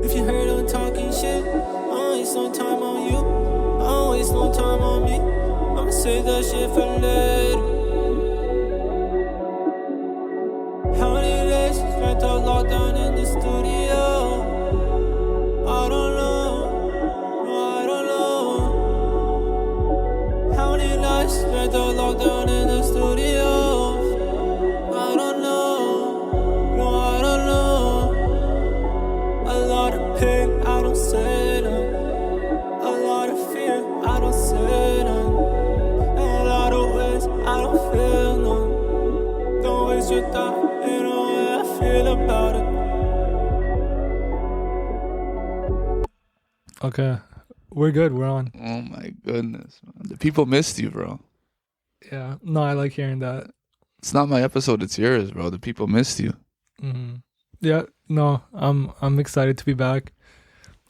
If you heard I'm talking shit, I don't waste no time on you. I don't waste no time on me. I'ma save that shit for later. How many days spent all locked down in the studio? I don't know. No, I don't know. How many nights spent all locked down in the studio? I don't know. No, I don't know. A lot of pain, I don't say them. A lot of fear, I don't say them. And a lot of ways, I don't feel none. Don't waste your time, you know how I feel about it. Okay, we're good. We're on. Oh my goodness, man. The people missed you, bro. Yeah. No, I like hearing that. It's not my episode, it's yours, bro. The people missed you. Yeah. No, I'm excited to be back.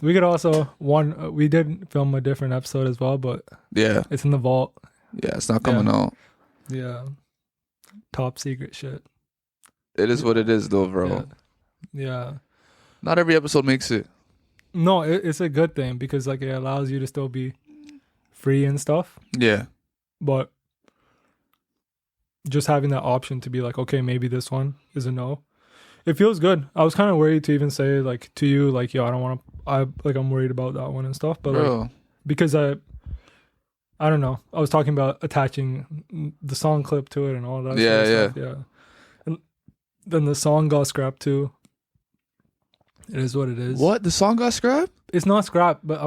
We could also we did film a different episode as well, but Yeah. it's in the vault. Yeah, it's not coming out. Yeah. Top secret shit. It is what it is, though, bro. Yeah. Not every episode makes it. No, it's a good thing because like it allows you to still be free and stuff, Yeah. but just having that option to be like, okay, maybe this one is a no. It feels good. I was kind of worried to even say like to you, like, yo, I don't want to. I'm worried about that one and stuff, but Bro. like, because I don't know. I was talking about attaching the song clip to it and all that. Yeah, sort of stuff. Yeah. And then the song got scrapped too. It is what it is. What? The song got scrapped? It's not scrapped, but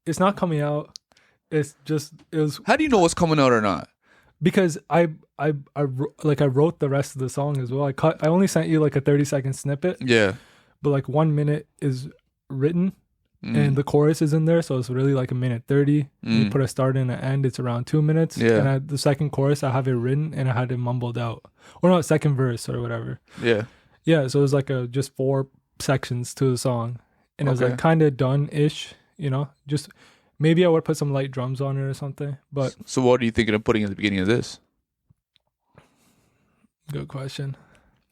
it's not coming out. It was How do you know what's coming out or not? because I wrote the rest of the song as well. I only sent you like a 30-second snippet, Yeah. but like 1 minute is written and the chorus is in there, so it's really like a minute 30. You put a start and an end, it's around 2 minutes. Yeah. And the second chorus I have it written and I had it mumbled out, or no, second verse or whatever. Yeah. Yeah, so it was like just 4 sections to the song, and it was Okay. like kind of done-ish, you know. Just maybe I would put some light drums on it or something. But So what are you thinking of putting at the beginning of this? good question.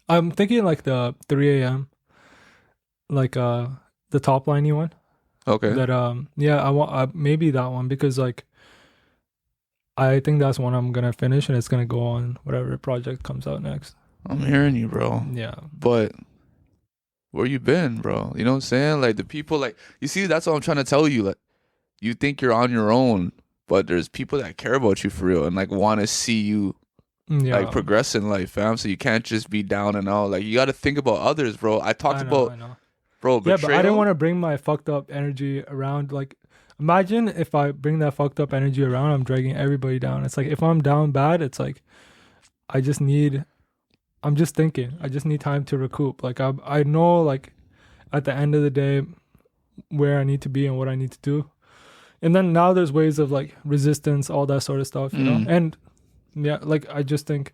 I'm thinking like the 3 a.m. like the top liney one. Okay. That yeah, I want maybe that one because like I think that's one I'm gonna finish and it's gonna go on whatever project comes out next. I'm hearing you, bro. Yeah. But where you been, bro? You know what I'm saying? Like the people, like, you see, that's what I'm trying to tell you. Like, you think you're on your own, but there's people that care about you for real and like want to see you Yeah. like progress in life, fam. So you can't just be down and out. Like you got to think about others, bro. I talked I know. bro. Yeah, but I didn't betrayal. want to bring my fucked up energy around. Like, imagine if I bring that fucked up energy around, I'm dragging everybody down. It's like if I'm down bad, it's like I'm just thinking. I just need time to recoup. Like I know like at the end of the day where I need to be and what I need to do. And then now there's ways of like resistance, all that sort of stuff, you know. And yeah, like I just think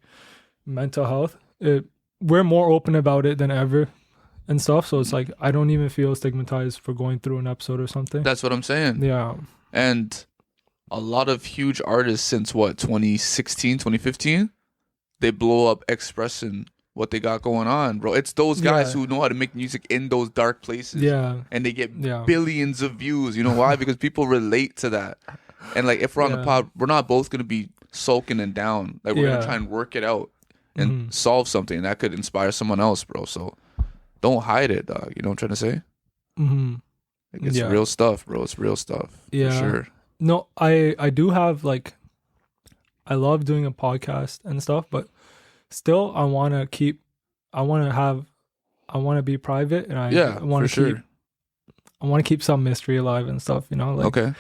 mental health, we're more open about it than ever and stuff. So it's like I don't even feel stigmatized for going through an episode or something. That's what I'm saying. Yeah. And a lot of huge artists since what, 2016, 2015, they blow up expressing what they got going on, bro. It's those guys Yeah. who know how to make music in those dark places. Yeah. And they get Yeah. billions of views. You know why? Because people relate to that. And like if we're on the Yeah. pod, we're not both gonna be sulking and down. Like we're Yeah. gonna try and work it out and solve something that could inspire someone else, bro. So don't hide it, dog. You know what I'm trying to say? Mm-hmm. Like, it's Yeah. real stuff, bro. It's real stuff. Yeah. For sure. No, I do have like, I love doing a podcast and stuff, but still I want to be private and I want for to sure. I want to keep some mystery alive and stuff, you know, like Okay.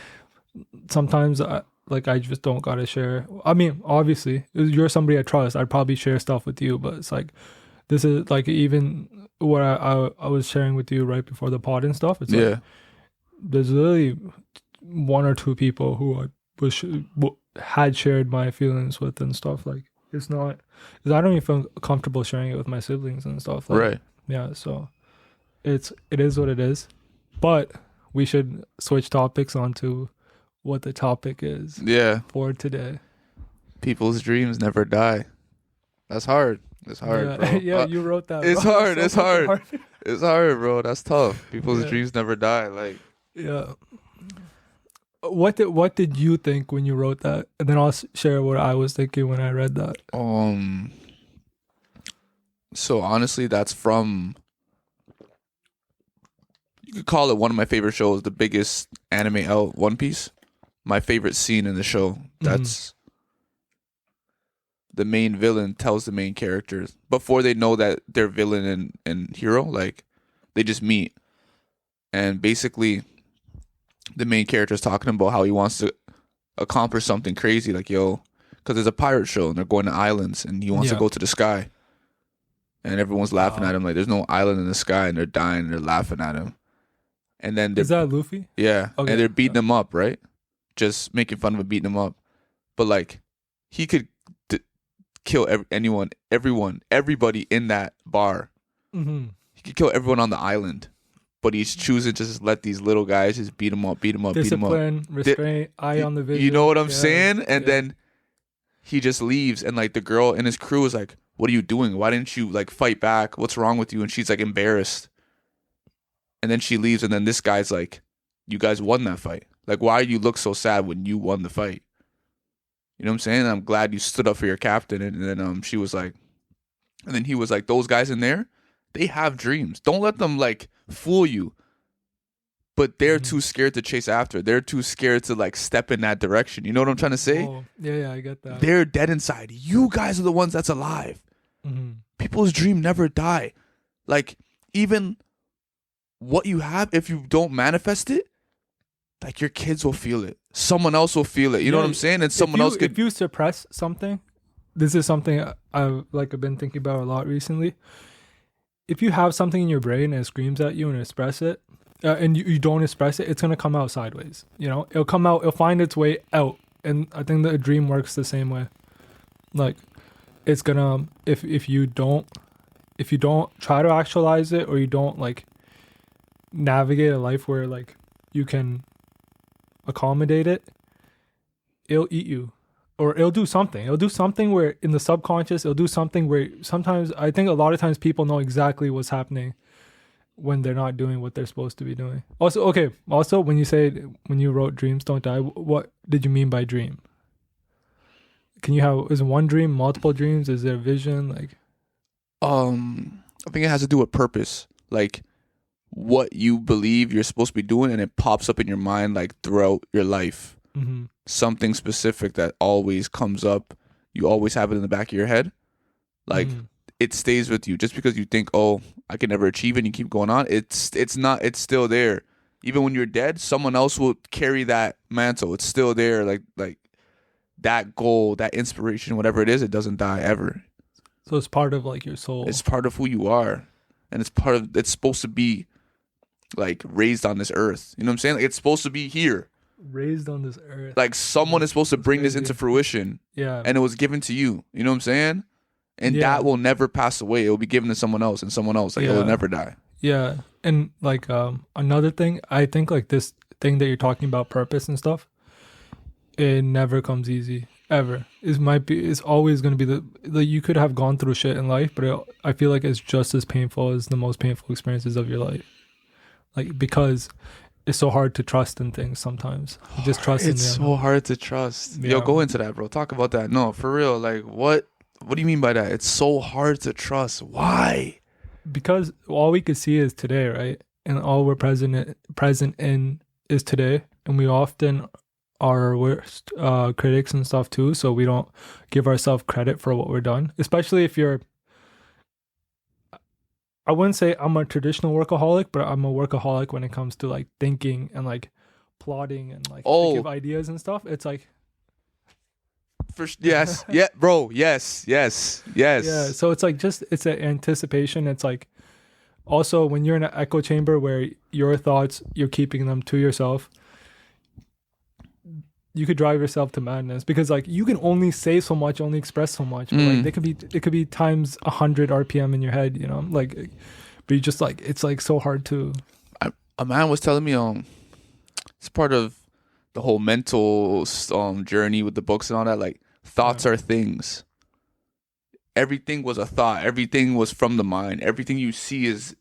sometimes I just don't got to share. I mean, obviously you're somebody I trust. I'd probably share stuff with you, but it's like, this is like even what I was sharing with you right before the pod and stuff. It's like, there's literally 1 or 2 people who had shared my feelings with and stuff. Like it's not, because I don't even feel comfortable sharing it with my siblings and stuff. Like, Right. Yeah. So it is what it is. But we should switch topics onto what the topic is Yeah. for today. People's dreams never die. That's hard. It's hard, Yeah, bro. yeah, you wrote that. It's bro. hard. So It's fucking hard. It's hard, bro. That's tough. People's Yeah. dreams never die. Like, Yeah. What did you think when you wrote that? And then I'll share what I was thinking when I read that. so honestly, that's from, you could call it one of my favorite shows, the biggest anime out, One Piece. My favorite scene in the show. That's the main villain tells the main characters before they know that they're villain and hero, like they just meet. And basically the main character is talking about how he wants to accomplish something crazy, like, yo, because there's a pirate show and they're going to islands and he wants to Yeah. go to the sky. And everyone's laughing Wow. at him like there's no island in the sky, and they're dying and they're laughing at him. And then they're Is that Luffy? yeah, Okay. and they're beating him up, right? Just making fun of him, beating him up. But like, he could kill everybody in that bar. Mm-hmm. He could kill everyone on the island, but he's choosing to just let these little guys just beat him up, beat him up, beat him up. Discipline, restraint, eye on the vision. You know what I'm Yeah. saying? And Yeah. then he just leaves, and like the girl in his crew is like, "What are you doing? Why didn't you like fight back? What's wrong with you?" And she's like embarrassed. And then she leaves, and then this guy's like, "You guys won that fight. Like, why do you look so sad when you won the fight?" You know what I'm saying? I'm glad you stood up for your captain. And then she was like, and then he was like, "Those guys in there, they have dreams. Don't let them like fool you. But they're too scared to chase after. They're too scared to like step in that direction." You know what I'm trying to say? Oh, yeah, I get that. They're dead inside. You guys are the ones that's alive. Mm-hmm. People's dream never die. Like, even what you have, if you don't manifest it, like your kids will feel it. Someone else will feel it. You know what I'm saying? And someone else could. If you suppress something, this is something I've been thinking about a lot recently. If you have something in your brain and it screams at you and express it, and you don't express it, it's gonna come out sideways. You know, it'll find its way out. And I think the dream works the same way. Like, it's gonna if you don't try to actualize it, or you don't like navigate a life where like you can accommodate it, it'll eat you, or it'll do something. It'll do something where in the subconscious, it'll do something where sometimes, I think a lot of times people know exactly what's happening when they're not doing what they're supposed to be doing. Also, when you wrote dreams don't die, what did you mean by dream? Can you have, is one dream multiple dreams? Is there a vision? Like, I think it has to do with purpose. Like, what you believe you're supposed to be doing, and it pops up in your mind like throughout your life. mm-hmm. Something specific that always comes up. You always have it in the back of your head. Like, it stays with you. Just because you think, oh, I can never achieve it, and you keep going on, it's not. It's still there. Even when you're dead, someone else will carry that mantle. It's still there. Like that goal, that inspiration, whatever it is, it doesn't die ever. So it's part of like your soul. It's part of who you are, and it's supposed to be like raised on this earth. You know what I'm saying? Like, it's supposed to be here. Raised on this earth. Like, someone is supposed to bring this crazy. into fruition, Yeah. and it was given to you. You know what I'm saying? And Yeah. that will never pass away. It will be given to someone else, and someone else. Like, it Yeah. will never die. Yeah. And like another thing, I think like this thing that you're talking about, purpose and stuff, it never comes easy. Ever. It's always gonna be you could have gone through shit in life, but I feel like it's just as painful as the most painful experiences of your life. Like, because it's so hard to trust in things sometimes. You just trust in It's them. so hard to trust. Yeah. Yo, go into that, bro. Talk about that. No, for real. Like, what do you mean by that? It's so hard to trust. Why? Because all we could see is today, right? And all we're present in is today, and we often are our worst critics and stuff too, so we don't give ourselves credit for what we're done, especially if you're, I wouldn't say I'm a traditional workaholic, but I'm a workaholic when it comes to like thinking and like plotting and like Oh. give ideas and stuff. It's like, Yes. Yeah, bro. Yes. yeah, so it's like just, it's an anticipation. It's like, also when you're in an echo chamber where your thoughts, you're keeping them to yourself, you could drive yourself to madness, because like you can only say so much, only express so much, but like it could be times 100 RPM in your head, you know, like, but you just like, it's like so hard to. A man was telling me it's part of the whole mental journey with the books and all that. Like, thoughts are things. Everything was a thought. Everything was from the mind. Everything you see is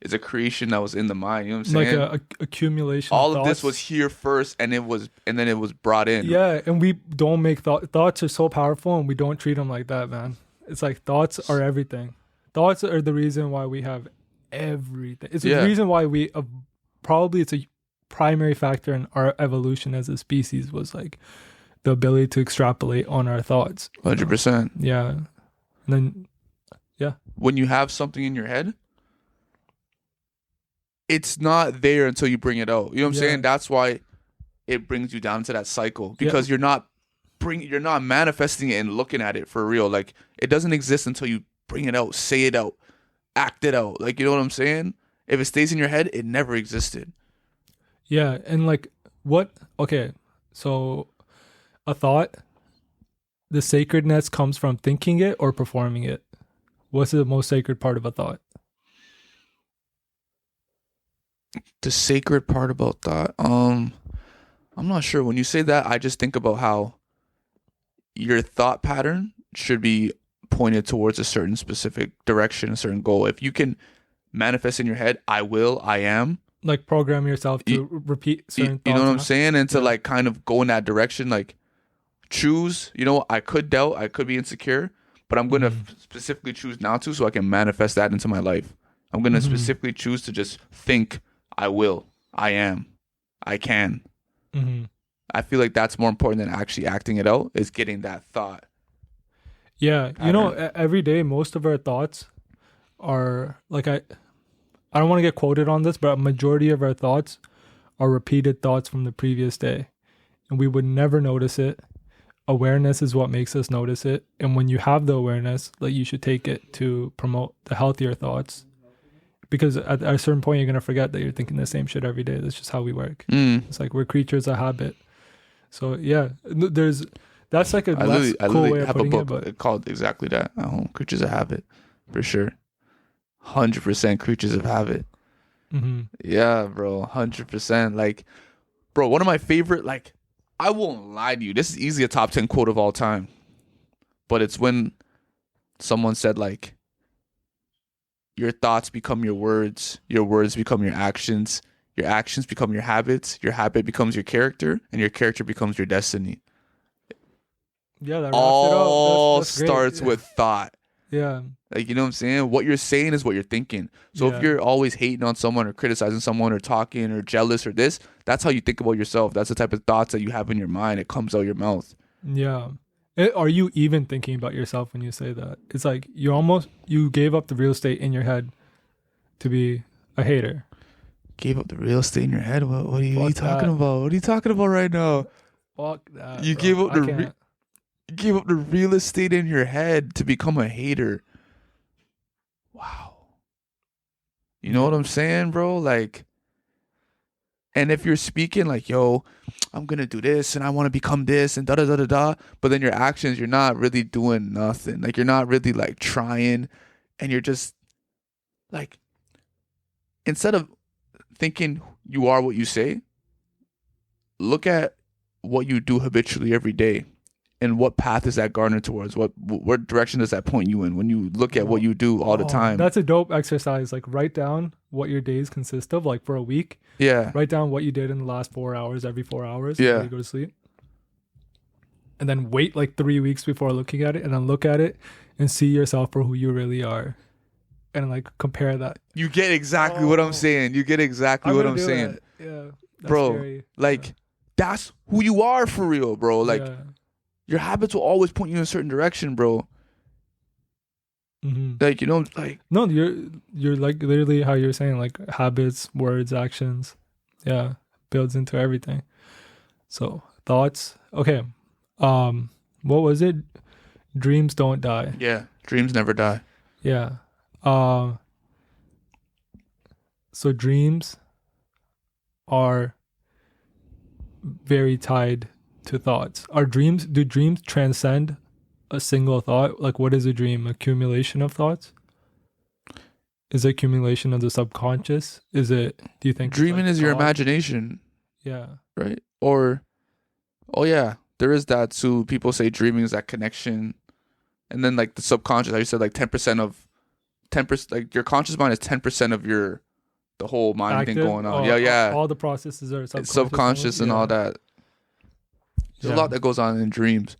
It's a creation that was in the mind. You know what I'm Like saying? a accumulation. All of of this thoughts. was here first, and then it was brought in. Yeah, and we don't make thoughts are so powerful, and we don't treat them like that, man. It's like thoughts are everything. Thoughts are the reason why we have everything. It's Yeah. the reason why we probably it's a primary factor in our evolution as a species was like the ability to extrapolate on our thoughts. 100%. Yeah, and then When you have something in your head, it's not there until you bring it out. You know what I'm Yeah. saying? That's why it brings you down to that cycle, because you're not manifesting it and looking at it for real. Like, it doesn't exist until you bring it out, say it out, act it out. Like, you know what I'm saying? If it stays in your head, it never existed. yeah, and like what? Okay, so a thought, the sacredness comes from thinking it or performing it. What's the most sacred part of a thought? The sacred part about that, I'm not sure. When you say that, I just think about how your thought pattern should be pointed towards a certain specific direction, a certain goal. If you can manifest in your head, I will, I am, Like program yourself to repeat certain you know what I'm thoughts. saying? And to Yeah. like kind of go in that direction, like choose, I could doubt, I could be insecure, but I'm going to specifically choose not to, so I can manifest that into my life. I'm going to specifically choose to just think, I will, I am, I can. Mm-hmm. I feel like that's more important than actually acting it out, is getting that thought. Yeah, every day most of our thoughts are like I don't want to get quoted on this, but a majority of our thoughts are repeated thoughts from the previous day, and we would never notice it. Awareness is what makes us notice it, and when you have the awareness, like you should take it to promote the healthier thoughts, because at a certain point you're gonna forget that you're thinking the same shit every day. That's just how we work. It's like we're creatures of habit. So yeah, that's like a I less literally, I cool way literally of have a putting it, book but called exactly that at home. Creatures of Habit, for sure. 100% creatures of habit. Yeah, bro, 100%. Like, bro, one of my favorite, like, I won't lie to you, this is easily a top 10 quote of all time. But it's when someone said, like, your thoughts become your words become your actions become your habit becomes your character, and your character becomes your destiny. yeah, that wraps All it up. That's great. starts with thought. Yeah. Like, you know what I'm saying? What you're saying is what you're thinking. So Yeah. if you're always hating on someone or criticizing someone or talking or jealous or this, that's how you think about yourself. That's the type of thoughts that you have in your mind. It comes out your mouth. Yeah. Are you even thinking about yourself when you say that? It's like you gave up the real estate in your head to be a hater. Gave up the real estate in your head? What are you Fuck talking that. about? What are you talking about right now? Fuck that. You bro. gave up I the can't. You gave up the real estate in your head to become a hater. Wow. You know what I'm saying, bro? Like, and if you're speaking like, yo, I'm going to do this and I want to become this and da-da-da-da-da, but then your actions, you're not really doing nothing. Like, you're not really, like, trying, and you're just, like, instead of thinking you are what you say, look at what you do habitually every day. And what path is that garnered towards? What direction does that point you in when you look at what you do all the time? That's a dope exercise. Like, write down what your days consist of, like for a week. Yeah. Write down what you did in the last 4 hours, every 4 hours Yeah. before you go to sleep. And then wait like 3 weeks before looking at it, and then look at it and see yourself for who you really are. And like compare that. You get exactly what I'm saying. You get exactly what I'm saying. That. Yeah. That's Bro, scary. like, that's who you are for real, bro. Like, Yeah. your habits will always point you in a certain direction, bro. Mhm. Like, you know, like, No, you're like literally how you're saying, like habits, words, actions. Yeah, builds into everything. So thoughts. Okay. What was it? Dreams don't die. yeah, dreams never die. Yeah. So dreams are very tied to thoughts. Do dreams transcend a single thought? Like, what is a dream? Accumulation of thoughts? Is it accumulation of the subconscious? Do you think it's Dreaming like is your God? imagination, Yeah. right? Or, oh yeah, there is that too. People say dreaming is that connection. And then, like, the subconscious, like you said, like 10%, like your conscious mind is 10% of your the whole mind thing Active? going on. Oh, Yeah. All the processes are It's subconscious. subconscious and Yeah. all that. There's a lot that goes on in dreams,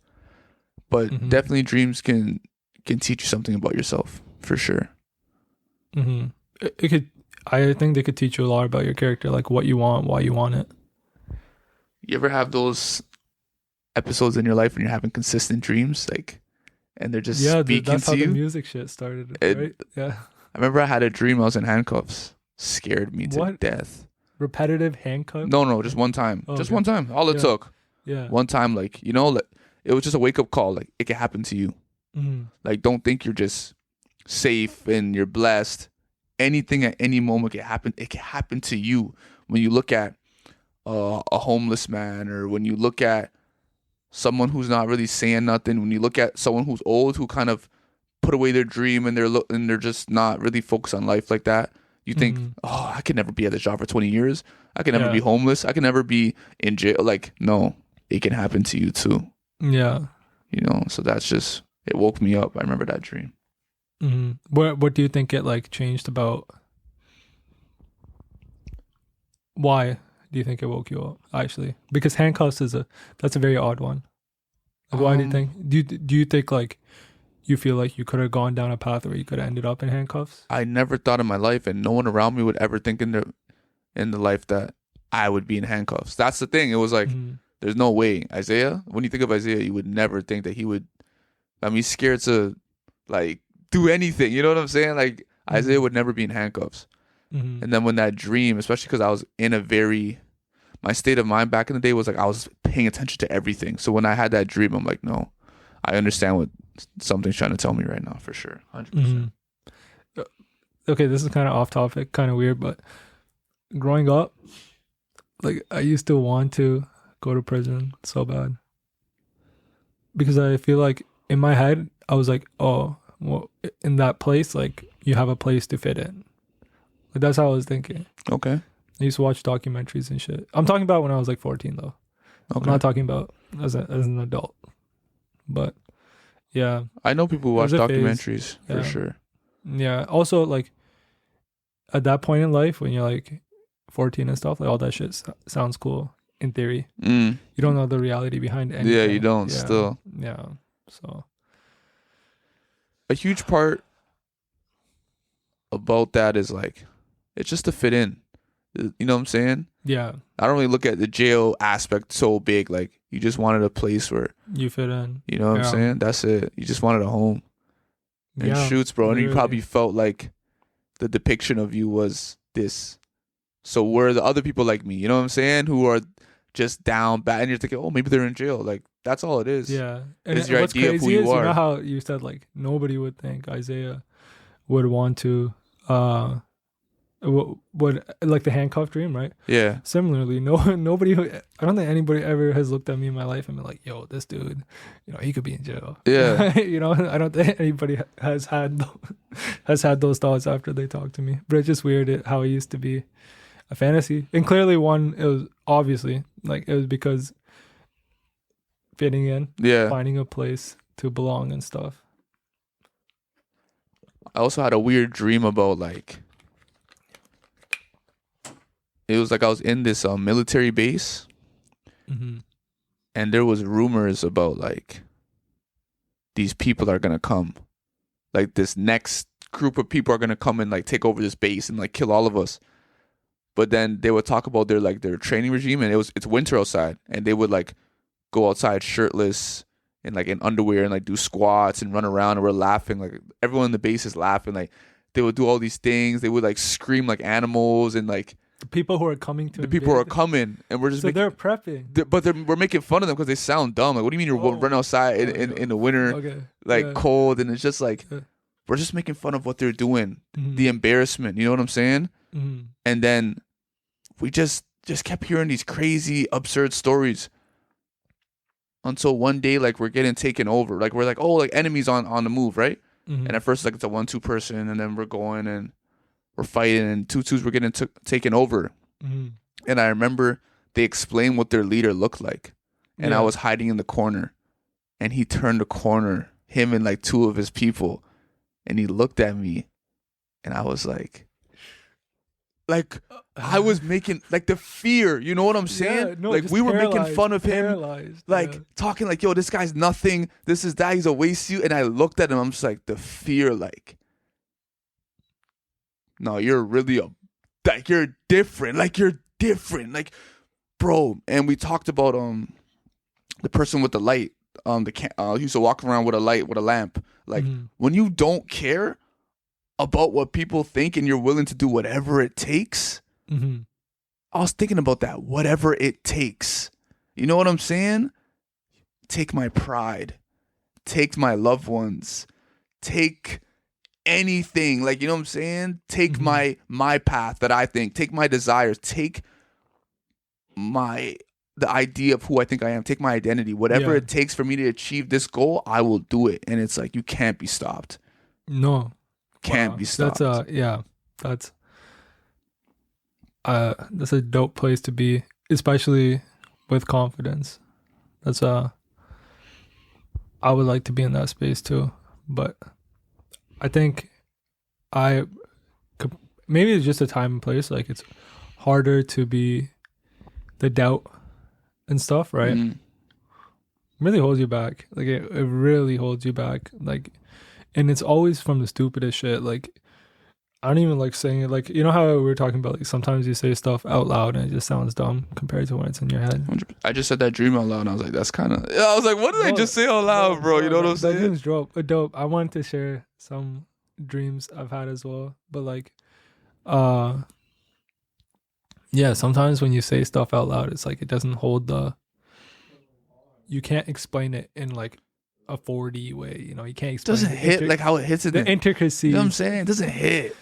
but Mhm. definitely dreams can teach you something about yourself for sure. Mm-hmm. It could. I think they could teach you a lot about your character, like what you want, why you want it. You ever have those episodes in your life when you're having consistent dreams, like, and they're just speaking that's to how the you? music shit started, It- right? Yeah. I remember I had a dream I was in handcuffs. Scared me to What? death. Repetitive handcuff. No, just one time. Oh, Just okay. one time. All it Yeah. took. Yeah. One time, like, you know, like, it was just a wake up call. Like, it could happen to you. Mm-hmm. Like, don't think you're just safe and you're blessed. Anything at any moment can happen. It can happen to you. When you look at a homeless man, or when you look at someone who's not really saying nothing, when you look at someone who's old who kind of put away their dream and they're just not really focused on life like that, you think, Mhm. oh, I could never be at this job for 20 years. I could never Yeah. be homeless. I could never be in jail. Like, no, it can happen to you too. Yeah. You know, so that's just, it woke me up. I remember that dream. Mm-hmm. What do you think it like changed about? Why do you think it woke you up? Actually, because handcuffs that's a very odd one. Like, why do you think? Do you think like you feel like you could have gone down a path where you could have ended up in handcuffs? I never thought in my life, and no one around me would ever think in the life that I would be in handcuffs. That's the thing. It was like, Mhm. there's no way. Isaiah, when you think of Isaiah, you would never think that he would. I mean, he's scared to like do anything. You know what I'm saying? Like, Isaiah would never be in handcuffs. Mhm. And then when that dream, especially because I was in my state of mind back in the day was like I was paying attention to everything. So when I had that dream, I'm like, no, I understand what something's trying to tell me right now for sure. 100%. Mhm. Okay, this is kind of off topic, kind of weird, but growing up, like I used to want to go to prison so bad because I feel like in my head I was like, oh, well, in that place, like you have a place to fit in. Like that's how I was thinking. Okay. I used to watch documentaries and shit. I'm talking about when I was like 14 though. Okay. I'm not talking about as an adult. But yeah, I know people who It watch was a phase. documentaries for Yeah. sure. yeah. Also, like at that point in life when you're like 14 and stuff, like all that shit sounds cool in theory. Mm. You don't know the reality behind anything. Yeah, you don't. Yeah. Still, Yeah. So. a huge part about that is like, it's just to fit in. You know what I'm saying? Yeah, I don't really look at the jail aspect so big. Like, you just wanted a place where, you fit in. you know what Yeah. I'm saying? That's it. You just wanted a home. And Yeah. shoots, bro. And you literally. probably felt like the depiction of you was this. So where are the other people like me? You know what I'm saying? Who are just down bad, and you're thinking, oh, maybe they're in jail. Like, that's all it is. Yeah, and It's your what's idea of who crazy you is, you are. know how you said like nobody would think Isaiah would want to, would like the handcuff dream, right? Yeah. Similarly, nobody. I don't think anybody ever has looked at me in my life and been like, "Yo, this dude, you know, he could be in jail." Yeah. you know, I don't think anybody has had those thoughts after they talk to me. But it's just weird how it used to be a fantasy, and clearly one. It was obviously like it was because fitting in, Yeah. finding a place to belong and stuff. I also had a weird dream about like, it was like I was in this military base, Mm-hmm. and there was rumors about like these people are gonna come, like this next group of people are gonna come and like take over this base and like kill all of us. But then they would talk about their training regime, and it's winter outside, and they would like go outside shirtless and like in underwear and like do squats and run around, and we're laughing, like everyone in the base is laughing, like they would do all these things, they would like scream like animals, and like The people who are coming to the people are invade. coming, and we're just So they're prepping. we're making fun of them because they sound dumb. Like, what do you mean you're Oh. running outside in the winter, Okay. like yeah. cold, and it's just like Yeah. we're just making fun of what they're doing, Mhm. the embarrassment. You know what I'm saying? Mhm. And then we just kept hearing these crazy, absurd stories until one day, like we're getting taken over. Like we're like, oh, like enemies on the move, right? Mhm. And at first, like it's a 1-2 person, and then we're going and we're fighting, and 2-2s were getting taken over. Mhm. And I remember they explained what their leader looked like, and I Yeah. was hiding in the corner, and he turned the corner, him and like 2 of his people, and he looked at me, and I was like, like I was making like the fear, you know what I'm saying? Yeah, no, like just we were making paralyzed, fun of him, paralyzed, like yeah. talking like, yo, this guy's nothing. This is that. He's a waste suit. And I looked at him. I'm just like the fear, like, no, you're really like you're different. Like you're different. Like, bro. And we talked about the person with the light. He used to walk around with a light, with a lamp. Like when you don't care about what people think and you're willing to do whatever it takes. I was thinking about that. Whatever it takes. You know what I'm saying? Take my pride. Take my loved ones. Take anything. Like, you know what I'm saying? Take my path that I think. Take my desires. Take the idea of who I think I am. Take my identity. Whatever it takes for me to achieve this goal, I will do it. And it's like, you can't be stopped. No. Can't be stopped. That's a dope place to be, especially with confidence. That's I would like to be in that space too, but I think maybe it's just a time and place. Like it's harder to be the doubt and stuff, right? Really holds you back. Like it really holds you back. Like, and it's always from the stupidest shit. Like I don't even like saying it. Like, you know how we were talking about, like sometimes you say stuff out loud and it just sounds dumb compared to when it's in your head. I just said that dream out loud and I was like, that's kind of, I was like, what did I just say out loud, bro? You know what I'm saying? That dream's dope. I wanted to share some dreams I've had as well. But like, yeah, sometimes when you say stuff out loud, it's like it doesn't hold you can't explain it in like a 4D way, you know, you can't explain doesn't hit like how it hits it. The intricacies. You know what I'm saying? It doesn't hit.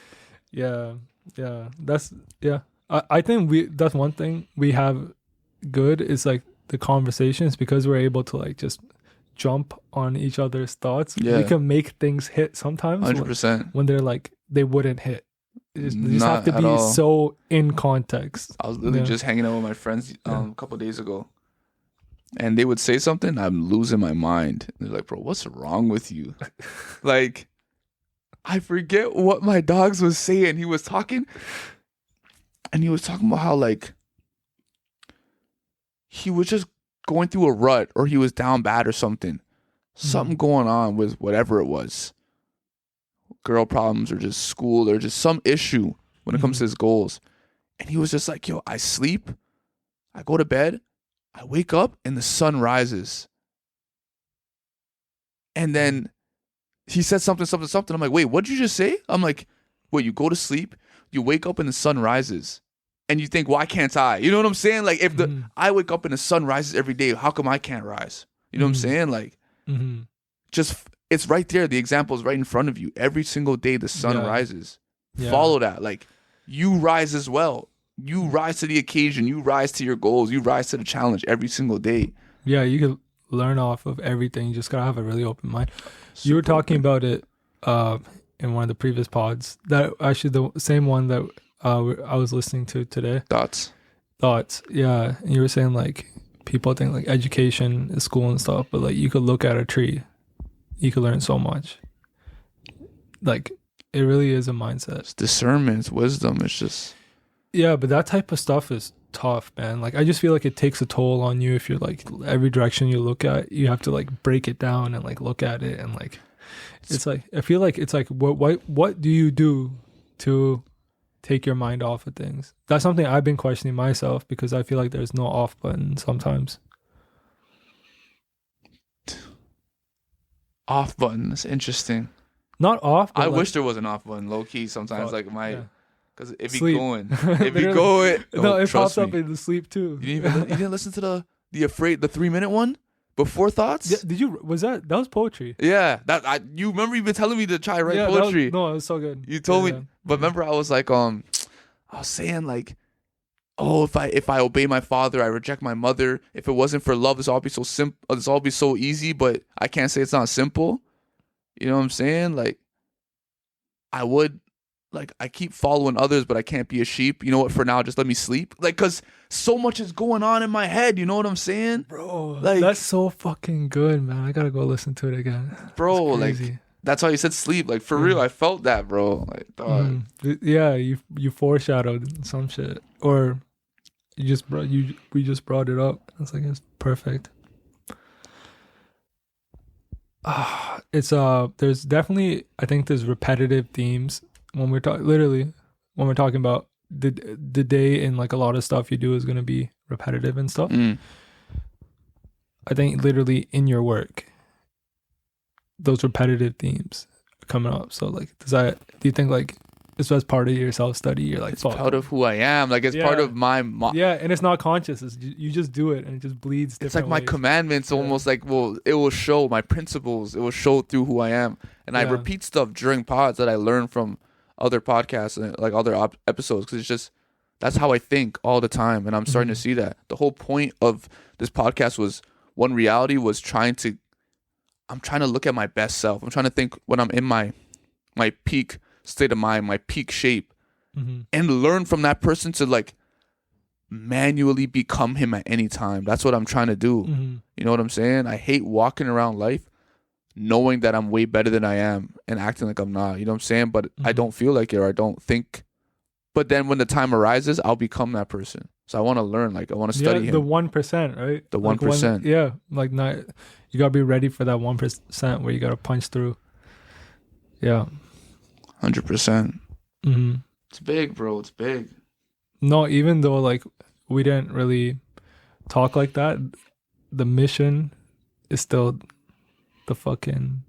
Yeah. I think that's one thing we have good is like the conversations, because we're able to like just jump on each other's thoughts. We can make things hit sometimes 100% when they're like they wouldn't hit. They just have to be so in context. I was literally just hanging out with my friends a couple of days ago, and they would say something, I'm losing my mind. They're like, bro, what's wrong with you? Like, I forget what my dogs was saying. He was talking, and he was talking about how, like, he was just going through a rut, or he was down bad or something. Something going on with whatever it was. Girl problems, or just school, or just some issue when it comes to his goals. And he was just like, yo, I sleep, I go to bed, I wake up, and the sun rises. And then he said something. I'm like, wait, what did you just say? I'm like, wait, you go to sleep, you wake up and the sun rises. And you think, why can't I? You know what I'm saying? Like, if I wake up and the sun rises every day, how come I can't rise? You know what I'm saying? Like, just, it's right there. The example is right in front of you. Every single day the sun rises. Follow that. Like, you rise as well. You rise to the occasion. You rise to your goals. You rise to the challenge every single day. Yeah, you can learn off of everything. You just gotta have a really open mind. You were talking about it in one of the previous pods. That actually the same one that I was listening to today. Thoughts. Yeah, and you were saying like people think like education is school and stuff, but like you could look at a tree, you could learn so much. Like it really is a mindset. It's discernment, it's wisdom. It's just but that type of stuff is tough, man. Like I just feel like it takes a toll on you if you're like every direction you look at, you have to like break it down and like look at it, and like it's like I feel like it's like what do you do to take your mind off of things? That's something I've been questioning myself, because I feel like there's no off button sometimes. Off button, that's interesting. Not off, but I like, wish there was an off button, low key sometimes. Like because it be sleep. going. It be going. No, it pops up in the sleep too. You didn't listen to the 3-minute one before thoughts? Yeah, did you? That was poetry? Yeah, you remember you've been telling me to try write poetry. It was so good. You told me, but remember I was like, I was saying like, oh, if I obey my father, I reject my mother. If it wasn't for love, this all be so simple. This all be so easy. But I can't say it's not simple. You know what I'm saying? Like, I keep following others, but I can't be a sheep. You know what? For now, just let me sleep. Like, cause so much is going on in my head. You know what I'm saying, bro? Like, that's so fucking good, man. I gotta go listen to it again. Bro, like That's why you said sleep. Like for real, I felt that, bro. Like, dog. Yeah, you foreshadowed some shit, or we just brought it up. It's like it's perfect. It's there's definitely, I think there's repetitive themes when we're talking about the day, and like a lot of stuff you do is gonna be repetitive and stuff. I think literally in your work, those repetitive themes are coming up. So like, do you think like this was part of your self study? You're like, It's part of who I am. Like it's part of my. Yeah, and it's not conscious. You just do it, and it just bleeds. It's like my ways. commandments, almost like it will show my principles. It will show through who I am, and I repeat stuff during pods that I learned from other podcasts and like other episodes, because it's just that's how I think all the time, and I'm starting to see that the whole point of this podcast was one reality was I'm trying to look at my best self. I'm trying to think when I'm in my peak state of mind, my peak shape, and learn from that person to like manually become him at any time. That's what I'm trying to do. You know what I'm saying? I hate walking around life knowing that I'm way better than I am and acting like I'm not. You know what I'm saying? But I don't feel like it, or I don't think. But then when the time arises, I'll become that person. So I want to learn. Like I want to study him. The 1%, right? The 1%. Yeah, like not. You gotta be ready for that 1% where you gotta punch through. Yeah. 100%. It's big, bro. It's big. No, even though like we didn't really talk like that, the mission is still the fucking.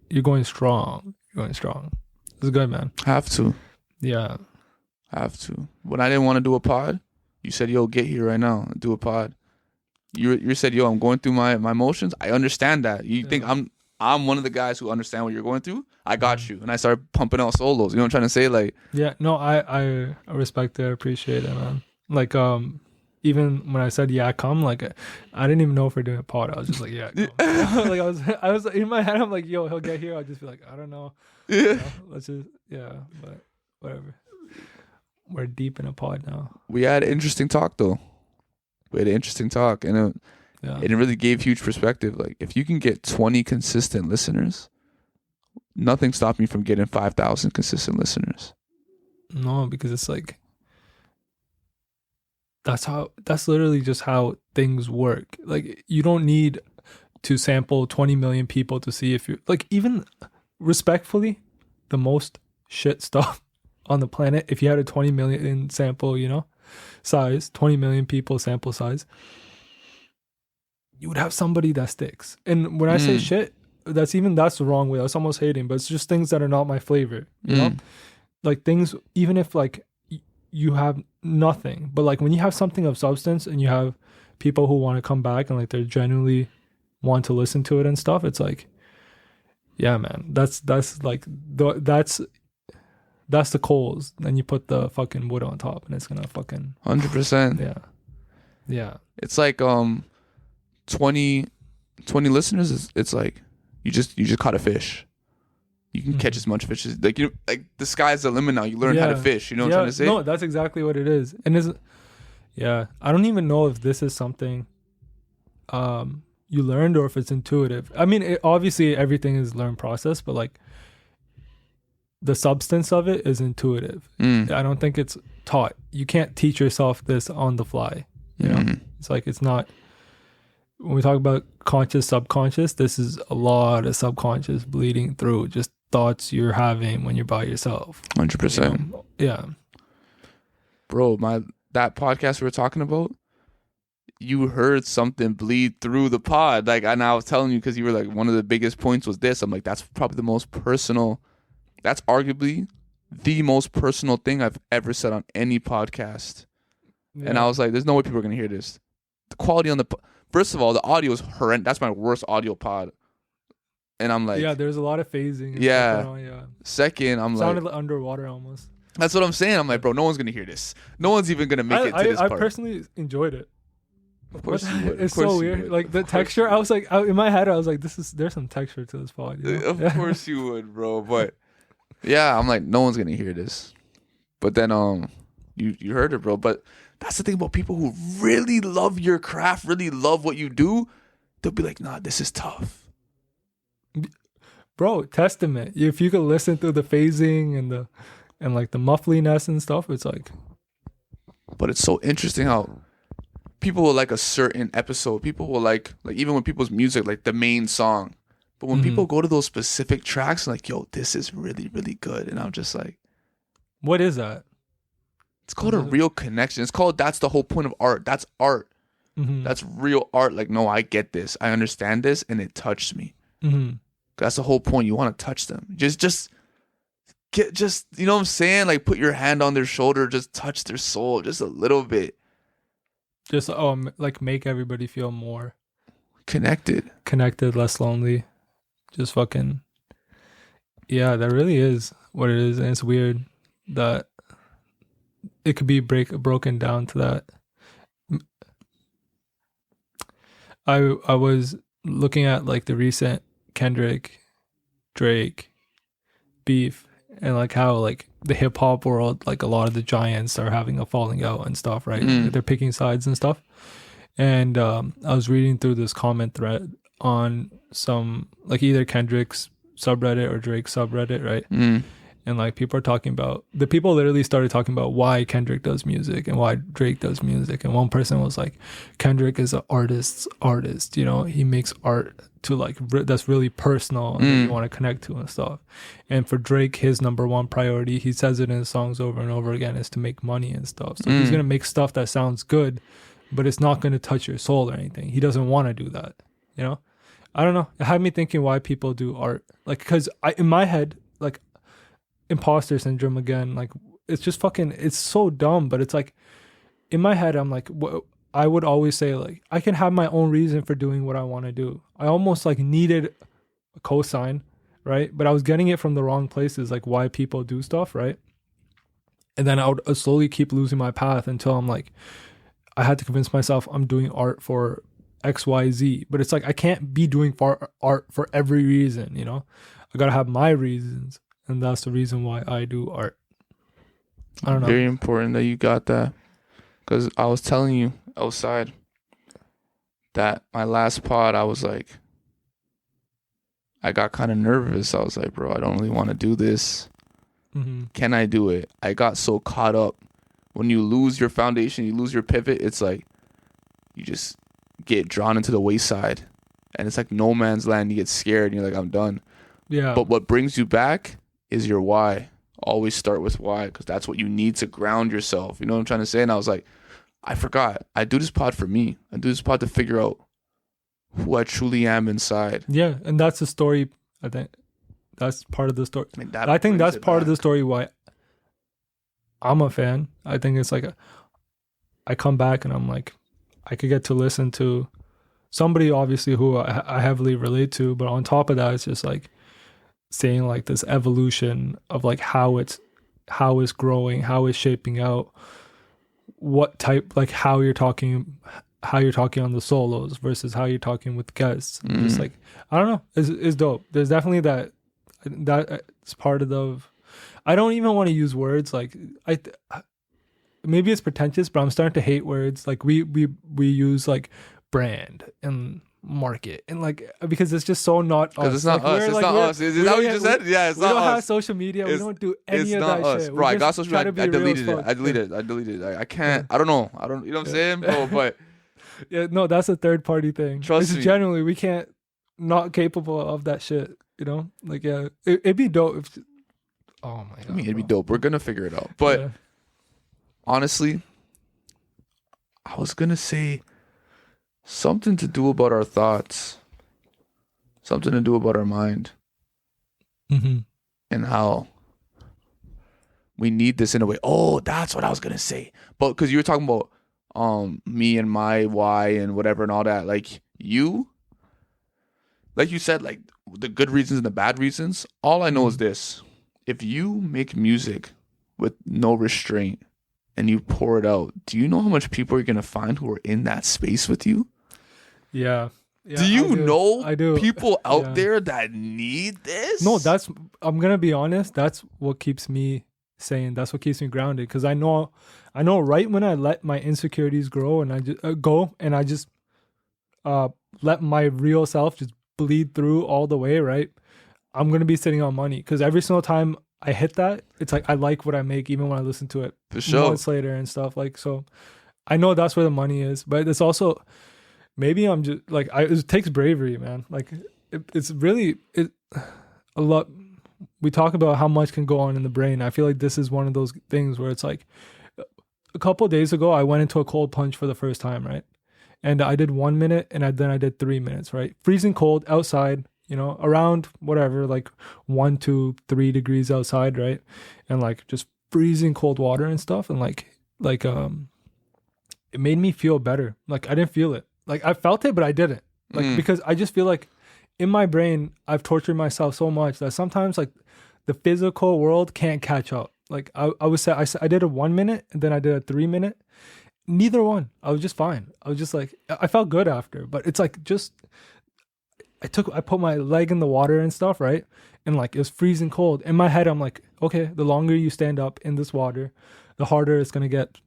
You're going strong. You're going strong. It's good, man. Have to. Yeah. Have to. When I didn't want to do a pod, you said, "Yo, get here right now and do a pod." You said, "Yo, I'm going through my emotions." I understand that. You think I'm one of the guys who understand what you're going through. I got you, and I started pumping out solos. You know what I'm trying to say? Like, yeah, no, I respect it, appreciate it, man. Like, even when I said come, like, I didn't even know if we're doing a pod. I was just like, yeah, come. Like I was in my head. I'm like, yo, he'll get here. I'll just be like, I don't know. Yeah, you know, let's just but whatever. We're deep in a pod now. We had an interesting talk though. And it really gave huge perspective. Like if you can get 20 consistent listeners, nothing stopped me from getting 5,000 consistent listeners. No, because it's like that's literally just how things work. Like you don't need to sample 20 million people to see if you're like, even respectfully, the most shit stuff on the planet, if you had a 20 million sample, size, 20 million people sample size, you would have somebody that sticks. And when I say shit, that's the wrong way. I was almost hating, but it's just things that are not my flavor, you know? Like things, even if like you have nothing, but like when you have something of substance and you have people who want to come back and like they genuinely want to listen to it and stuff, it's like, yeah, man, that's like, that's the coals. Then you put the fucking wood on top and it's gonna fucking 100%. Yeah. It's like 20 listeners. It's like you just caught a fish. You can catch as much fish as like the sky's the limit now. You learn how to fish. You know what I'm trying to say? No, that's exactly what it is. And I don't even know if this is something you learned or if it's intuitive. I mean, obviously everything is learned process, but like the substance of it is intuitive. I don't think it's taught. You can't teach yourself this on the fly. You know, it's like, it's not, when we talk about conscious, subconscious, this is a lot of subconscious bleeding through just thoughts you're having when you're by yourself. 100%. Yeah. Bro, that podcast we were talking about, you heard something bleed through the pod. Like, and I was telling you, because you were like, one of the biggest points was this. I'm like, that's probably the most personal. That's arguably the most personal thing I've ever said on any podcast. Yeah. And I was like, there's no way people are going to hear this. The quality on first of all, the audio is horrendous. That's my worst audio pod. And I'm like, yeah, there's a lot of phasing. Yeah. Second, I'm sounded like underwater almost. That's what I'm saying. I'm like, bro, no one's going to hear this. No one's even going to make it to this part. I personally enjoyed it. Of course you would. It's so weird. Like the texture, I was like, in my head, I was like, there's some texture to this pod. You know? Of course you would, bro. But yeah, I'm like, no one's gonna hear this. But then you heard it, bro. But that's the thing about people who really love your craft, really love what you do. They'll be like, nah, this is tough. bro, Testament. If you could listen through the phasing and like the muffliness and stuff, it's like, But it's so interesting how people will like a certain episode. People will like even when people's music, like the main song. But when people go to those specific tracks, like, yo, this is really, really good. And I'm just like, what is that? it's called a real connection. It's called, that's the whole point of art. That's art. That's real art. Like, no, I get this. I understand this. And it touched me. That's the whole point. You want to touch them. Just you know what I'm saying? Like, put your hand on their shoulder. Just touch their soul just a little bit. Just like make everybody feel more connected, less lonely. Just fucking, yeah, that really is what it is. And it's weird that it could be broken down to that. I was looking at like the recent Kendrick, Drake beef, and like how like the hip hop world, like a lot of the giants are having a falling out and stuff, right? They're picking sides and stuff. And I was reading through this comment thread on some like either Kendrick's subreddit or Drake's subreddit, right? And like people are talking about, the people literally started talking about why Kendrick does music and why Drake does music. And one person was like, Kendrick is an artist's artist, you know, he makes art to like that's really personal and that you want to connect to and stuff. And for Drake, his number one priority, he says it in his songs over and over again, is to make money and stuff. So he's gonna make stuff that sounds good, but it's not gonna touch your soul or anything. He doesn't want to do that, you know. I don't know, it had me thinking why people do art, like, because in my head, like, imposter syndrome again, like, it's just fucking, it's so dumb, but it's like in my head I'm like, I would always say like, I can have my own reason for doing what I want to do. I almost like needed a cosign, right? But I was getting it from the wrong places, like why people do stuff, right? And then I would slowly keep losing my path until I'm like, I had to convince myself I'm doing art for XYZ. But it's like, I can't be doing art for every reason, you know? I gotta have my reasons, and that's the reason why I do art. I don't know. Very important that you got that, because I was telling you outside that my last pod, I was like, I got kind of nervous. I was like, bro, I don't really want to do this. Can I do it? I got so caught up. When you lose your foundation, you lose your pivot, it's like you just get drawn into the wayside, and it's like no man's land. You get scared and you're like, I'm done. Yeah. But what brings you back is your why. Always start with why, because that's what you need to ground yourself. You know what I'm trying to say? And I was like, I forgot. I do this pod for me. I do this pod to figure out who I truly am inside. Yeah, and that's the story. I think that's part of the story. I think that's part of the story why I'm a fan. I think it's like I come back and I'm like, I could get to listen to somebody obviously who I heavily relate to, but on top of that, it's just like seeing like this evolution of like how it's growing, how it's shaping out, what type, like how you're talking on the solos versus how you're talking with guests. Just like, I don't know, it's dope. There's definitely that's part of the, I don't even want to use words like maybe it's pretentious, but I'm starting to hate words like we use like brand and market and like, because it's just so not us. Because it's not us. It's not us. Is that what you just said? Yeah, it's not us. We don't have social media. We don't do any of that shit. Bro, I got social media. I deleted it. I deleted it. I can't. I don't know. You know what I'm saying, bro? But yeah, no, that's a third party thing. Trust me. Generally, we can't, not capable of that shit. You know, like, yeah, it'd be dope. If, oh my god, I mean, it'd be dope. We're gonna figure it out. But honestly, I was gonna say something to do about our thoughts, something to do about our mind, and how we need this in a way. Oh, that's what I was gonna say. But because you were talking about me and my why and whatever and all that, like you said, like the good reasons and the bad reasons. All I know is this: if you make music with no restraint and you pour it out, do you know how much people are gonna find who are in that space with you? Yeah. Do you know I do. people out there that need this? No, I'm gonna be honest, that's what keeps me sane. That's what keeps me grounded, because I know right when I let my insecurities grow and I just let my real self just bleed through all the way, right? I'm gonna be sitting on money because every single time I hit that, it's like I like what I make even when I listen to it For sure. months later and stuff. Like, so I know that's where the money is, but it's also maybe I'm just like it takes bravery, man. Like it's really a lot. We talk about how much can go on in the brain. I feel like this is one of those things where it's like a couple of days ago I went into a cold plunge for the first time, right? And I did 1 minute and then I did 3 minutes, right? Freezing cold outside, you know, around whatever, like 1 to 3 degrees outside, right? And like just freezing cold water and stuff. And like it made me feel better. Like I didn't feel it. Like I felt it, but I didn't. Like because I just feel like in my brain, I've tortured myself so much that sometimes like the physical world can't catch up. Like I would say I did a 1 minute and then I did a 3 minute. Neither one. I was just fine. I was just like, I felt good after, but it's like just, I put my leg in the water and stuff, right? And like, it was freezing cold. In my head, I'm like, okay, the longer you stand up in this water, the harder it's going to get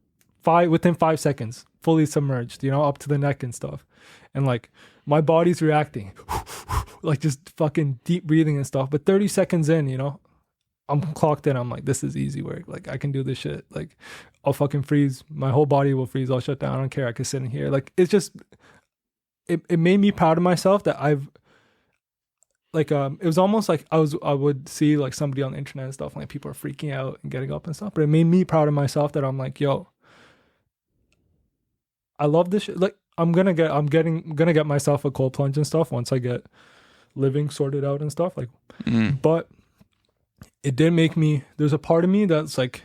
within 5 seconds, fully submerged, you know, up to the neck and stuff. And like, my body's reacting, like just fucking deep breathing and stuff. But 30 seconds in, you know, I'm clocked in. I'm like, this is easy work. Like, I can do this shit. Like, I'll fucking freeze. My whole body will freeze. I'll shut down. I don't care. I can sit in here. Like, it's just, it made me proud of myself that I've, like, it was almost like I would see like somebody on the internet and stuff, like people are freaking out and getting up and stuff. But it made me proud of myself that I'm like, yo, I love this shit. Like, I'm gonna get myself a cold plunge and stuff once I get living sorted out and stuff. Like, but it did make me, there's a part of me that's like,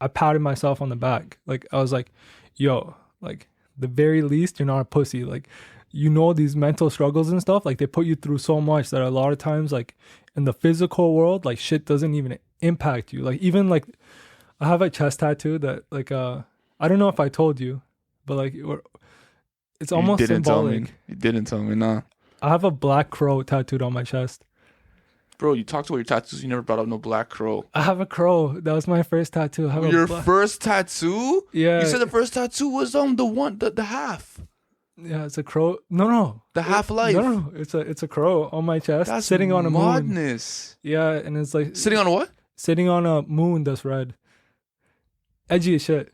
I patted myself on the back. Like, I was like, yo, like, the very least, you're not a pussy. Like, you know, these mental struggles and stuff, like, they put you through so much that a lot of times, like, in the physical world, like, shit doesn't even impact you. Like, even, like, I have a chest tattoo that, like, I don't know if I told you, but, like, it's almost symbolic. You didn't tell me, nah. I have a black crow tattooed on my chest. Bro, you talked about your tattoos. You never brought up no black crow. I have a crow. That was my first tattoo. Your first tattoo? Yeah. You said the first tattoo was the half. Yeah, it's a crow. No. The half-life. No. It's a crow on my chest. That's sitting on a madness. moon. Yeah, and it's like sitting on a what? Sitting on a moon that's red. Edgy as shit.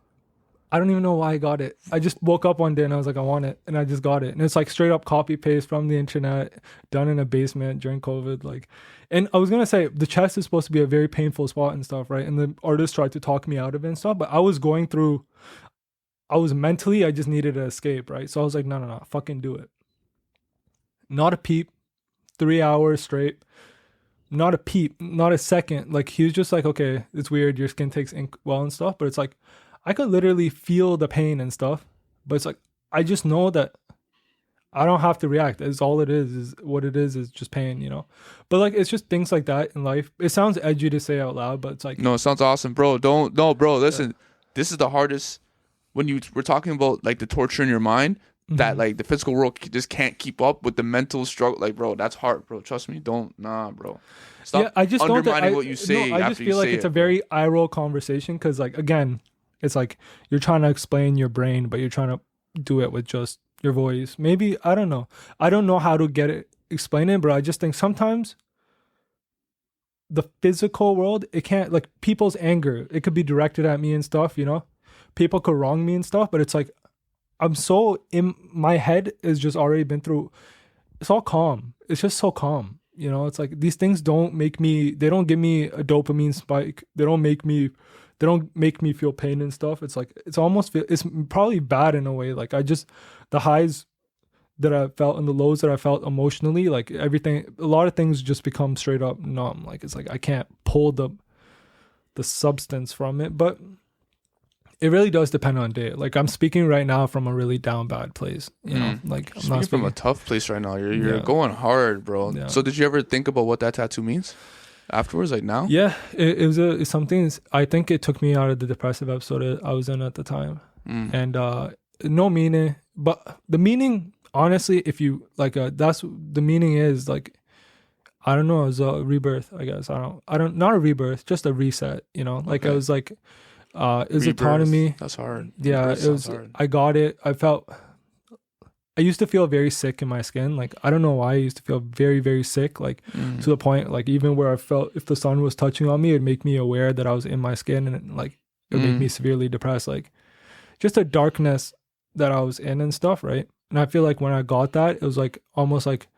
I don't even know why I got it. I just woke up one day and I was like, I want it, and I just got it. And it's like straight up copy paste from the internet, done in a basement during COVID. Like, and I was gonna say the chest is supposed to be a very painful spot and stuff, right? And the artist tried to talk me out of it and stuff, but I was mentally, I just needed to escape, right? So I was like, no, fucking do it. Not a peep. 3 hours straight. Not a peep. Not a second. Like, he was just like, okay, it's weird. Your skin takes ink well and stuff, but it's like, I could literally feel the pain and stuff, but it's like, I just know that I don't have to react. It's all it is what it is just pain, you know? But like, it's just things like that in life. It sounds edgy to say out loud, but it's like. No, it sounds awesome, bro. Bro, listen, This is the hardest when we're talking about like the torture in your mind that like the physical world just can't keep up with the mental struggle. Like, bro, that's hard, bro. Trust me. Bro. Stop I just undermining what you say. No, I just feel like it's a very eye roll conversation because, like, again, it's like you're trying to explain your brain, but you're trying to do it with just your voice. Maybe, I don't know. I don't know how to explain it, but I just think sometimes the physical world, it can't, like, people's anger, it could be directed at me and stuff, you know? People could wrong me and stuff, but it's like, I'm so in my head is just already been through. It's all calm. It's just so calm. You know, it's like these things they don't give me a dopamine spike. They don't make me feel pain and stuff. It's like, it's probably bad in a way. Like, the highs that I felt and the lows that I felt emotionally, like everything, a lot of things just become straight up numb. Like, it's like, I can't pull the substance from it, but it really does depend on day. Like, I'm speaking right now from a really down bad place, you know, like I'm speaking from a tough place right now. You're going hard, bro. Yeah. So did you ever think about what that tattoo means afterwards, like now? Yeah, it's something. I think it took me out of the depressive episode I was in at the time, and no meaning, but the meaning, honestly, if you like, that's the meaning is like, I don't know, it's a rebirth, I guess. I don't, not a rebirth, just a reset, you know. Like, okay. I was like, it was autonomy. That's hard. Yeah, it was hard. I got it. I felt I used to feel very sick in my skin. Like, I don't know why I used to feel very, very sick. Like, to the point, like, even where I felt if the sun was touching on me, it'd make me aware that I was in my skin, and like, it would make me severely depressed. Like, just a darkness that I was in and stuff, right? And I feel like when I got that, it was like almost like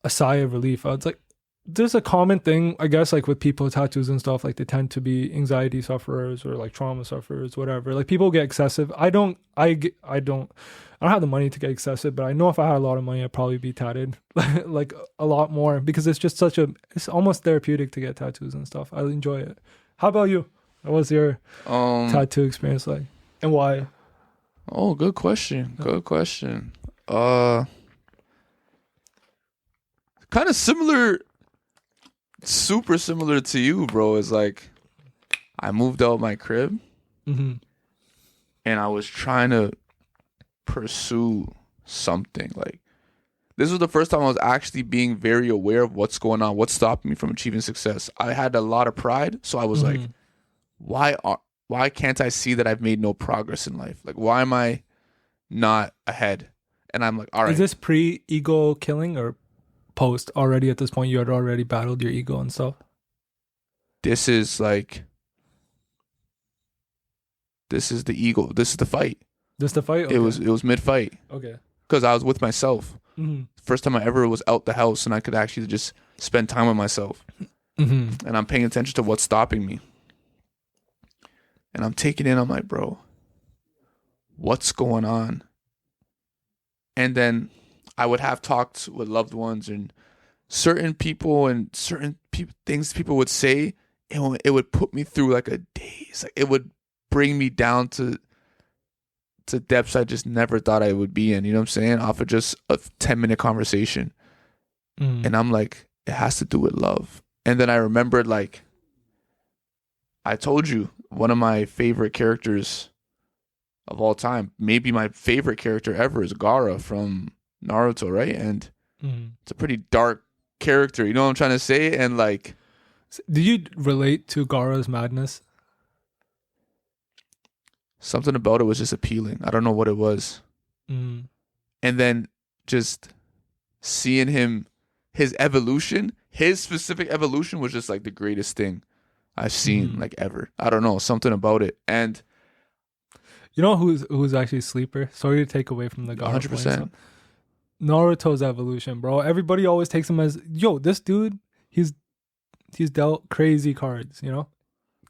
a sigh of relief. I was like, there's a common thing, I guess, like with people with tattoos and stuff, like they tend to be anxiety sufferers or like trauma sufferers, whatever. Like people get excessive. I don't have the money to get excessive, but I know if I had a lot of money, I'd probably be tatted like a lot more, because it's just it's almost therapeutic to get tattoos and stuff. I enjoy it. How about you? What was your tattoo experience like, and why? Oh, good question. Good question. Kind of similar, super similar to you, bro. Is like, I moved out my crib, and I was trying to pursue something. Like, this was the first time I was actually being very aware of what's going on, what's stopping me from achieving success. I had a lot of pride, so I was like, why can't I see that I've made no progress in life? Like, why am I not ahead? And I'm like, all right. Is this pre-ego killing or post already? At this point, you had already battled your ego and stuff? This is the ego. This is the fight. This the fight? Okay. It was mid-fight. Okay. Because I was with myself. First time I ever was out the house and I could actually just spend time with myself. And I'm paying attention to what's stopping me. And I'm taking in, I'm like, bro, what's going on? And then I would have talked with loved ones and certain people and things people would say, and it would put me through like a daze. Like, it would bring me down to depths I just never thought I would be in. You know what I'm saying? Off of just a 10-minute conversation. And I'm like, it has to do with love. And then I remembered, like, I told you, one of my favorite characters of all time, maybe my favorite character ever, is Gaara from Naruto, right? And it's a pretty dark character, you know what I'm trying to say? And like, do you relate to Gaara's madness? Something about it was just appealing. I don't know what it was. And then just seeing him, his evolution, his specific evolution was just like the greatest thing I've seen like ever. I don't know, something about it. And you know who's actually sleeper? Sorry to take away from the Gaara 100%. Naruto's evolution, bro. Everybody always takes him as, yo, this dude, he's dealt crazy cards, you know?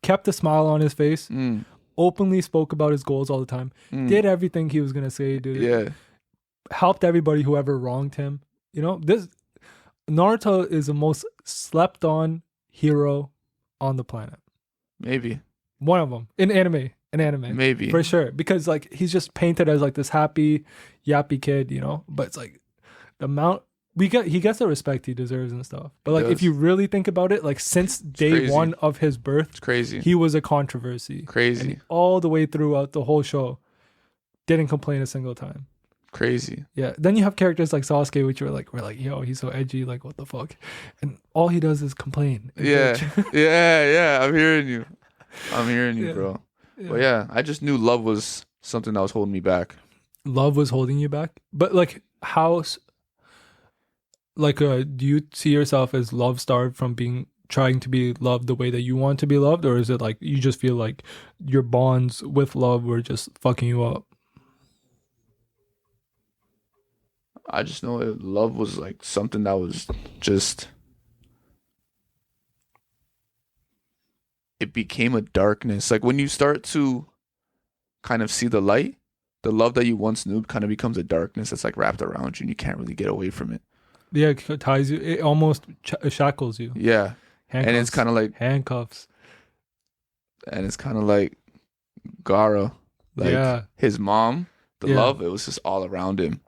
Kept a smile on his face, openly spoke about his goals all the time, did everything he was going to say, dude. Yeah. Helped everybody who ever wronged him. You know, this Naruto is the most slept on hero on the planet. Maybe. One of them. In anime. Maybe. For sure. Because like he's just painted as like this happy, yappy kid, you know? But it's like the amount he gets the respect he deserves and stuff. But like if you really think about it, like since day one of his birth, it's crazy. He was a controversy. Crazy. And all the way throughout the whole show. Didn't complain a single time. Crazy. Yeah. Then you have characters like Sasuke, which we're like, yo, he's so edgy, like what the fuck? And all he does is complain. Yeah. yeah. I'm hearing you, bro. Yeah. But yeah, I just knew love was something that was holding me back. Love was holding you back? But like how, like do you see yourself as love starved from trying to be loved the way that you want to be loved? Or is it like you just feel like your bonds with love were just fucking you up? I just know love was like something that was just, it became a darkness. Like when you start to kind of see the light, the love that you once knew kind of becomes a darkness that's like wrapped around you and you can't really get away from it. Yeah, it ties you. It almost shackles you. Yeah. Handcuffs. And it's kind of like handcuffs. And it's kind of like Gaara, like his mom, the love, it was just all around him.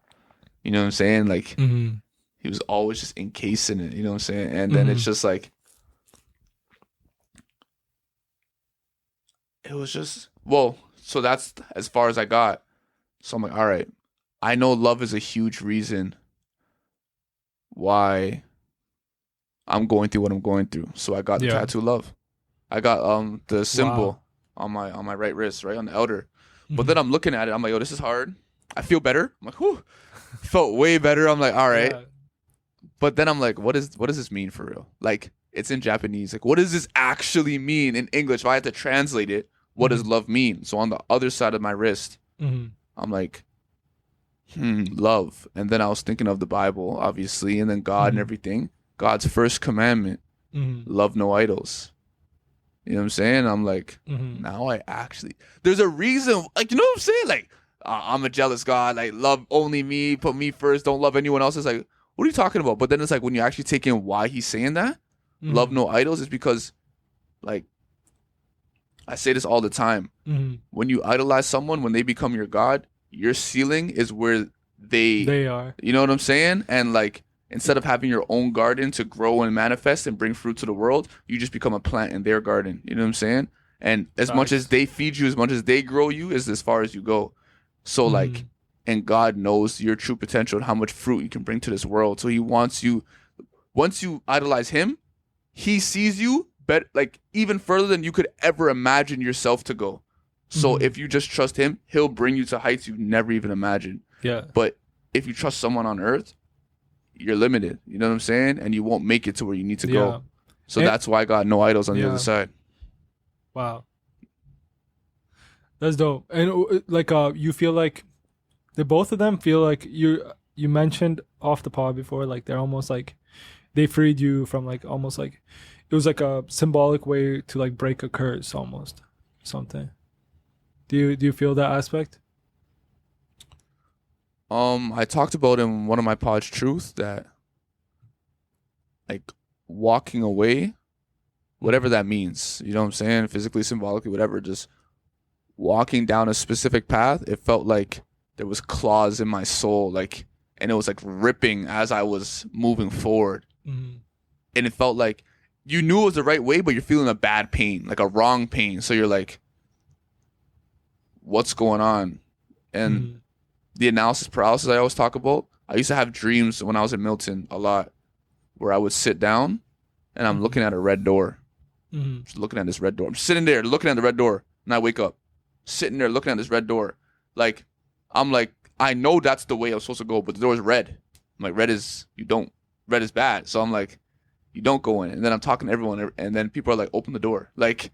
You know what I'm saying? Like, he was always just encasing it, you know what I'm saying? And then it's just like, it was just, well, so that's as far as I got. So I'm like, all right, I know love is a huge reason why I'm going through what I'm going through. So I got the tattoo love. I got the symbol on my right wrist, right on the outer. But then I'm looking at it, I'm like, yo, this is hard. I feel better. I'm like, whew, felt way better. I'm like, all right. Yeah. But then I'm like, what does this mean for real? Like, it's in Japanese. Like, what does this actually mean in English? If I had to translate it, what does love mean? So on the other side of my wrist, Mm-hmm. I'm like, love. And then I was thinking of the Bible, obviously, and then God and everything. God's first commandment, love no idols. You know what I'm saying? I'm like, now I actually, there's a reason, like, you know what I'm saying? Like, I'm a jealous God, like, love only me, put me first, don't love anyone else. It's like, what are you talking about? But then it's like, when you actually take in why he's saying that, love no idols, is because, like, I say this all the time. When you idolize someone, when they become your God, your ceiling is where they are. You know what I'm saying? And like, instead of having your own garden to grow and manifest and bring fruit to the world, you just become a plant in their garden. You know what I'm saying? And as much as they feed you, as much as they grow you, is as far as you go. So like, and God knows your true potential and how much fruit you can bring to this world. So he wants you, once you idolize him, he sees you better, like even further than you could ever imagine yourself to go. So if you just trust him, he'll bring you to heights you never even imagined. Yeah. But if you trust someone on earth, you're limited. You know what I'm saying? And you won't make it to where you need to go. So that's why I got no idols on the other side. Wow. That's dope. And like, you feel like the both of them feel like you mentioned off the pod before, like they're almost like they freed you from like almost like it was like a symbolic way to like break a curse almost something. Do you feel that aspect? I talked about in one of my pods, Truth, that like walking away, whatever that means, you know what I'm saying? Physically, symbolically, whatever, just walking down a specific path, it felt like there was claws in my soul, like, and it was like ripping as I was moving forward. And it felt like you knew it was the right way, but you're feeling a bad pain, like a wrong pain. So you're like, what's going on? And the analysis paralysis I always talk about, I used to have dreams when I was in Milton a lot where I would sit down and I'm looking at a red door. Just looking at this red door. I'm sitting there looking at the red door and I wake up. Sitting there looking at this red door. Like, I'm like, I know that's the way I'm supposed to go, but the door is red. I'm like, red is bad. So I'm like, you don't go in. And then I'm talking to everyone and then people are like, open the door. Like,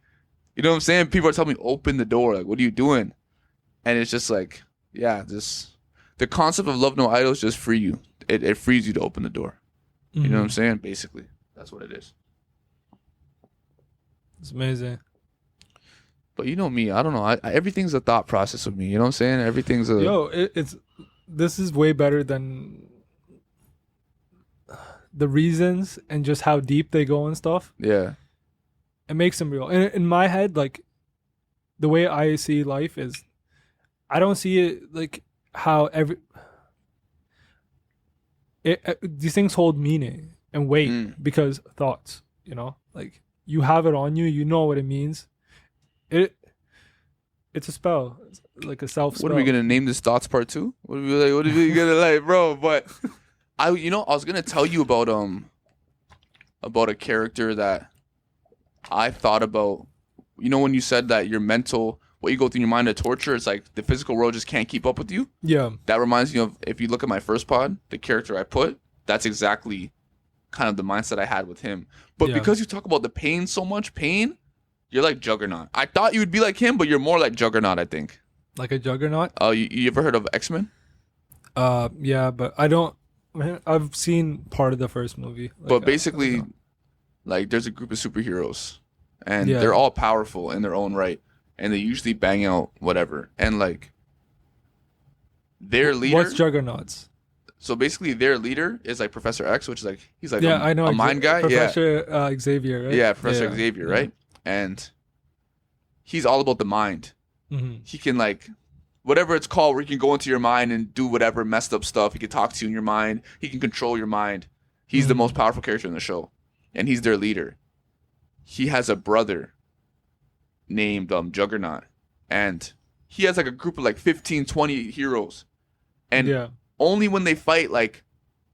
you know what I'm saying? People are telling me, open the door. Like, what are you doing? And it's just like, yeah, the concept of love no idols just free you. It frees you to open the door. You know what I'm saying? Basically, that's what it is. It's amazing. But you know me, I don't know. I everything's a thought process with me. You know what I'm saying? Everything's a... This is way better than the reasons and just how deep they go and stuff. Yeah. It makes them real. And in my head, like, the way I see life is, I don't see it like how these things hold meaning and weight because thoughts, you know, like you have it on you, you know what it means. It's a spell. It's like a self spell. What are we gonna name this thoughts part 2? What are we gonna like, bro? But I was gonna tell you about a character that I thought about. You know, when you said that your mental, what you go through in your mind to torture, it's like the physical world just can't keep up with you. Yeah. That reminds me of, if you look at my first pod, the character I put, that's exactly kind of the mindset I had with him. But because you talk about the pain so much, you're like Juggernaut. I thought you would be like him, but you're more like Juggernaut, I think. Like a Juggernaut? Oh, you ever heard of X-Men? Yeah, but I don't. I've seen part of the first movie. Like, but basically, like, there's a group of superheroes, and they're all powerful in their own right, and they usually bang out whatever. And like, their leader. What's Juggernauts? So basically, their leader is like Professor X, which is like he's like I know a mind guy. Professor Xavier, right? Yeah, Professor Xavier, right? And he's all about the mind. He can, like, whatever it's called, where he can go into your mind and do whatever messed up stuff. He can talk to you in your mind. He can control your mind. He's the most powerful character in the show, and he's their leader. He has a brother named Juggernaut, and he has like a group of like 15, 20 heroes, and only when they fight like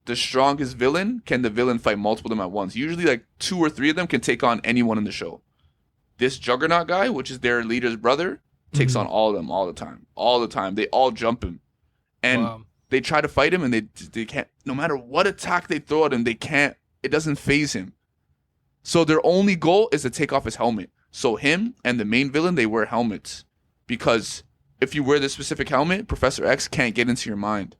the strongest villain can the villain fight multiple of them at once. Usually like 2 or 3 of them can take on anyone in the show. This Juggernaut guy, which is their leader's brother, takes on all of them all the time. All the time. They all jump him. And Wow. they try to fight him, and they can't. No matter what attack they throw at him, they can't. It doesn't phase him. So their only goal is to take off his helmet. So him and the main villain, they wear helmets, because if you wear this specific helmet, Professor X can't get into your mind.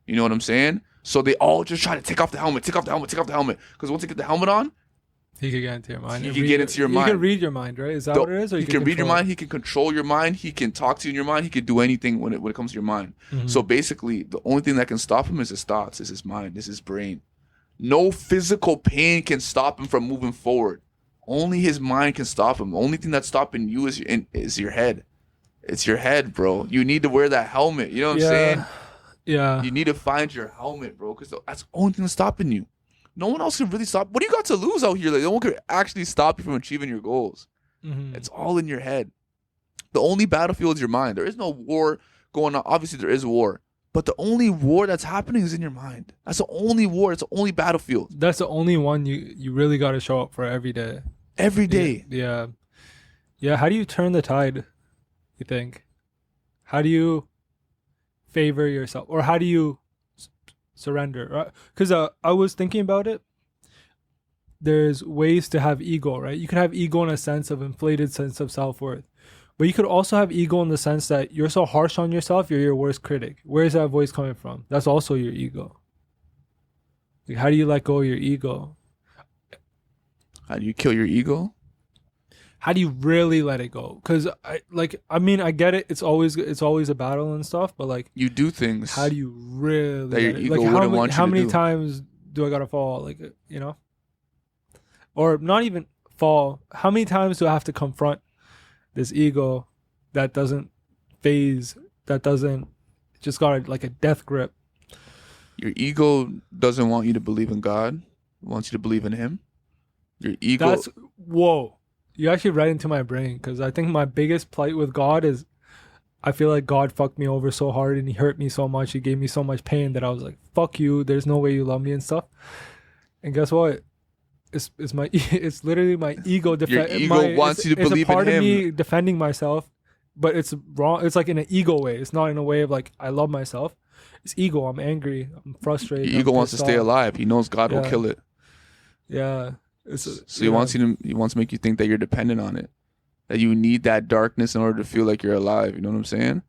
You know what I'm saying? So they all just try to take off the helmet, take off the helmet, take off the helmet. Because once they get the helmet on, He could get into your mind. He and can read get into your mind. He can read your mind, right? Is that what it is? Or he can read your control mind. He can control your mind. He can talk to you in your mind. He can do anything when it comes to your mind. Mhm. So basically, the only thing that can stop him is his thoughts, is his mind, is his brain. No physical pain can stop him from moving forward. Only his mind can stop him. The only thing that's stopping you is your head. It's your head, bro. You need to wear that helmet. You know what I'm saying? Yeah. You need to find your helmet, bro, because that's the only thing that's stopping you. No one else can really stop. What do you got to lose out here? Like, no one can actually stop you from achieving your goals. Mhm. It's all in your head. The only battlefield is your mind. There is no war going on. Obviously, there is war. But the only war that's happening is in your mind. That's the only war. It's the only battlefield. That's the only one you really got to show up for every day. Every day. Yeah. Yeah. How do you turn the tide, you think? How do you favor yourself? Or how do you surrender? Right? Because I was thinking about it. There's ways to have ego, right? You can have ego in a sense of inflated sense of self-worth. But you could also have ego in the sense that you're so harsh on yourself, you're your worst critic. Where's that voice coming from? That's also your ego. Like, how do you let go of your ego? How do you kill your ego? How do you really let it go? Because I mean, I get it. It's always a battle and stuff. But like, You do things. how do you really? That your let it- ego like, wouldn't want you how to many do. times do I gotta fall? Like, you know, or not even fall. How many times do I have to confront this ego that doesn't phase? That doesn't just got like a death grip. Your ego doesn't want you to believe in God. It wants you to believe in Him. Your ego. That's whoa. You actually read into my brain, because I think my biggest plight with God is I feel like God fucked me over so hard and He hurt me so much. He gave me so much pain that I was like, fuck you. There's no way you love me and stuff. And guess what? It's my it's literally my ego. Your ego wants you to believe it's a part in of Him. me defending myself, but it's wrong. It's like in an ego way. It's not in a way of like I love myself. It's ego. I'm angry. I'm frustrated. Your ego I'm wants to pissed stay off. alive. He knows God will Yeah. kill it. Yeah. So he wants to make you think that you're dependent on it. That you need that darkness in order to feel like you're alive. You know what I'm saying?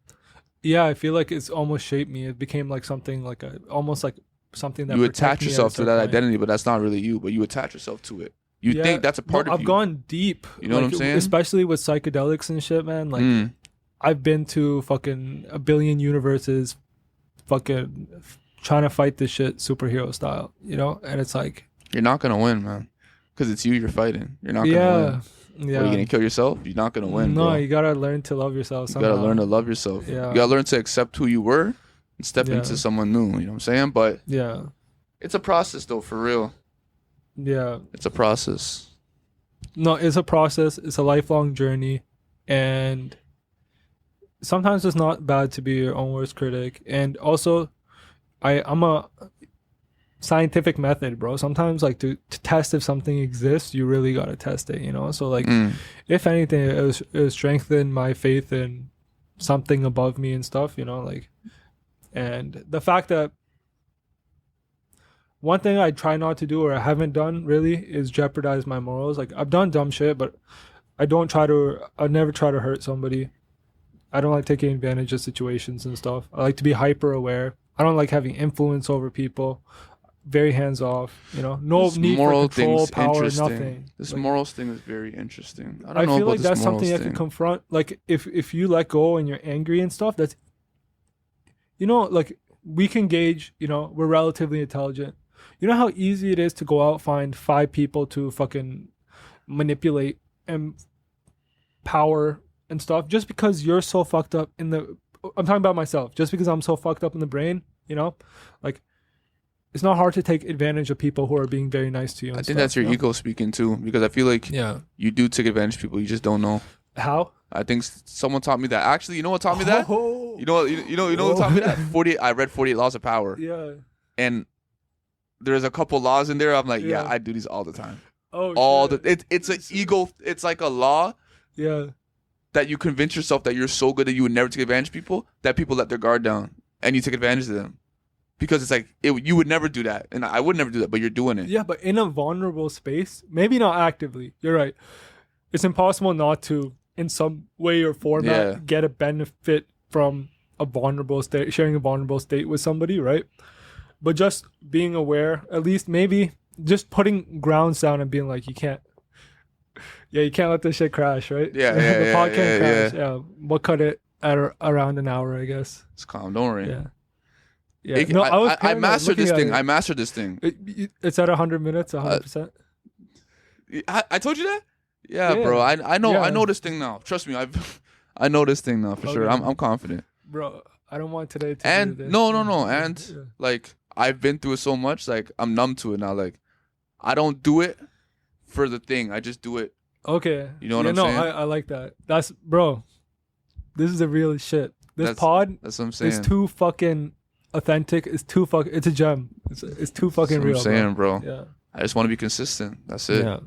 Yeah, I feel like it's almost shaped me. It became like something like almost like something that You protected attach me at a yourself to certain that point. identity, but that's not really you. But you attach yourself to it. You Yeah. think that's a part No, of I've you. gone deep. You know what I'm saying? Especially with psychedelics and shit, man. Like Mm. I've been to fucking a billion universes, fucking trying to fight this shit superhero style, you know? And it's like, You're not gonna win, man, because it's you you're fighting. You're not gonna yeah, win. yeah. Are you gonna kill yourself? You're not gonna win. No, bro. you gotta learn to love yourself. You Somehow. gotta learn to love yourself. Yeah. You gotta learn to accept who you were and step Yeah. into someone new. You know what I'm saying? But Yeah, it's a process, though, for real. yeah. It's a process. No, it's a process. It's a lifelong journey, and sometimes it's not bad to be your own worst critic. And also, I'm a scientific method, bro. Sometimes, like to test if something exists, you really gotta test it. You know. So like, if anything, it strengthened my faith in something above me and stuff. You know, like, and the fact that. One thing I try not to do, or I haven't done really, is jeopardize my morals. Like I've done dumb shit, but I never try to hurt somebody. I don't like taking advantage of situations and stuff. I like to be hyper aware. I don't like having influence over people. Very hands off, you know. No This need moral for control, thing's power, interesting. nothing. This Like, morals thing is very interesting. I I don't know feel about like this that's morals something I thing. can confront. Like if you let go and you're angry and stuff, that's, you know, like we can gauge. You know, we're relatively intelligent. You know how easy it is to go out, find 5 people to fucking manipulate and power and stuff, just because you're so fucked up in the. I'm talking about myself. Just because I'm so fucked up in the brain, you know, like it's not hard to take advantage of people who are being very nice to you. And I think stuff, that's your you know? ego speaking too, because I feel like Yeah. you do take advantage of people. You just don't know. How? I think someone taught me that. Actually, you know what taught me that? Oh, You know what taught me that? 48. I read 48 Laws of Power, yeah. and there's a couple laws in there. I'm like, yeah, Yeah. I do these all the time. Oh, shit. It's an ego. It's like a law Yeah. that you convince yourself that you're so good that you would never take advantage of people, that people let their guard down and you took advantage of them because it's like you would never do that, and I would never do that, but you're doing it. Yeah, but in a vulnerable space, maybe not actively. You're right. It's impossible not to, in some way or format, Yeah. get a benefit from a vulnerable state, sharing a vulnerable state with somebody, right? But just being aware, at least maybe just putting grounds down and being like, you can't let this shit crash, right? Yeah, The pod can't yeah. crash. Yeah. We'll cut it at around an hour, I guess. It's calm. Don't worry. Yeah. Yeah. I mastered this thing. I I mastered this thing. It's at 100 minutes, 100%. I told you that. Yeah, Yeah. bro. I know. Yeah. I know this thing now. Trust me. I know this thing now for sure. Okay. I'm confident. Bro, I don't want today to And do this. no. And Yeah. like I've been through it so much. Like I'm numb to it now. Like I don't do it for the thing. I just do it. Okay. You know what I'm no, saying? I like that. That's bro. This is the real shit. This That's- pod That's what I'm saying. is too fucking authentic. It's a gem. It's too fucking That's what real. I'm saying, bro. Yeah. I just want to be consistent. That's it. Yeah.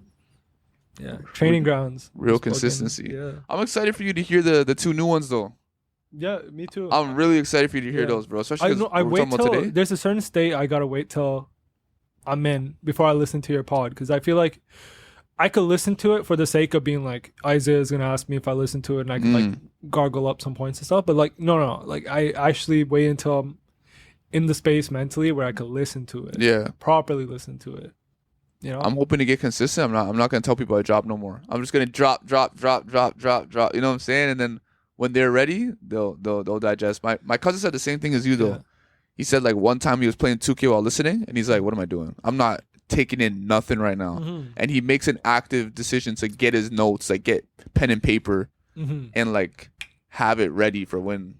Yeah. Training grounds. Real It's fucking- consistency. Yeah. I'm excited for you to hear the 2 new ones though. Yeah, me too. I'm really excited for you to hear Yeah. those, bro. Especially I 'cause know. I we're wait talking about till today. there's a certain state I gotta wait till I'm in before I listen to your pod, because I feel like I could listen to it for the sake of being like, Isaiah's gonna ask me if I listen to it, and I can like gargle up some points and stuff. But like, no. Like I actually wait until I'm in the space mentally where I could listen to it, Yeah. properly listen to it. You know. I'm hoping to get consistent. I'm not gonna tell people I drop no more. I'm just gonna drop. You know what I'm saying? And then when they're ready, they'll digest. My cousin said the same thing as you though. Yeah. He said like one time he was playing 2K while listening, and he's like, "What am I doing? I'm not taking in nothing right now." Mhm. And he makes an active decision to get his notes, like get pen and paper, Mhm. and like have it ready for when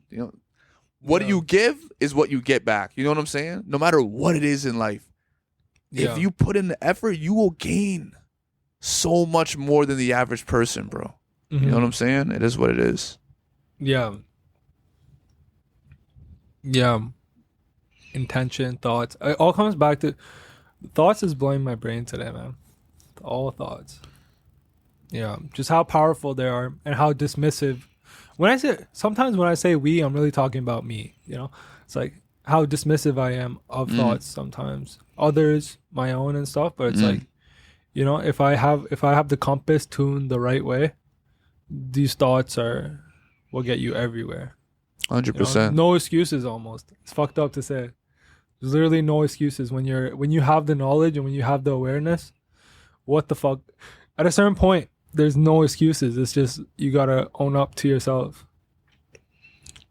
what Yeah. you give is what you get back. You know what I'm saying? No matter what it is in life. Yeah. If you put in the effort, you will gain so much more than the average person, bro. You know what I'm saying? It is what it is. Yeah. Yeah. Intention, thoughts. It all comes back to thoughts is blowing my brain today, man. All thoughts. Yeah. Just how powerful they are and how dismissive. Sometimes when I say we, I'm really talking about me, you know? It's like how dismissive I am of thoughts sometimes. Others, my own and stuff, but it's like, you know, if I have the compass tuned the right way, these thoughts will get you everywhere. 100%. No excuses almost. It's fucked up to say. There's literally no excuses when you have the knowledge and when you have the awareness. What the fuck? At a certain point, there's no excuses. It's just you gotta own up to yourself.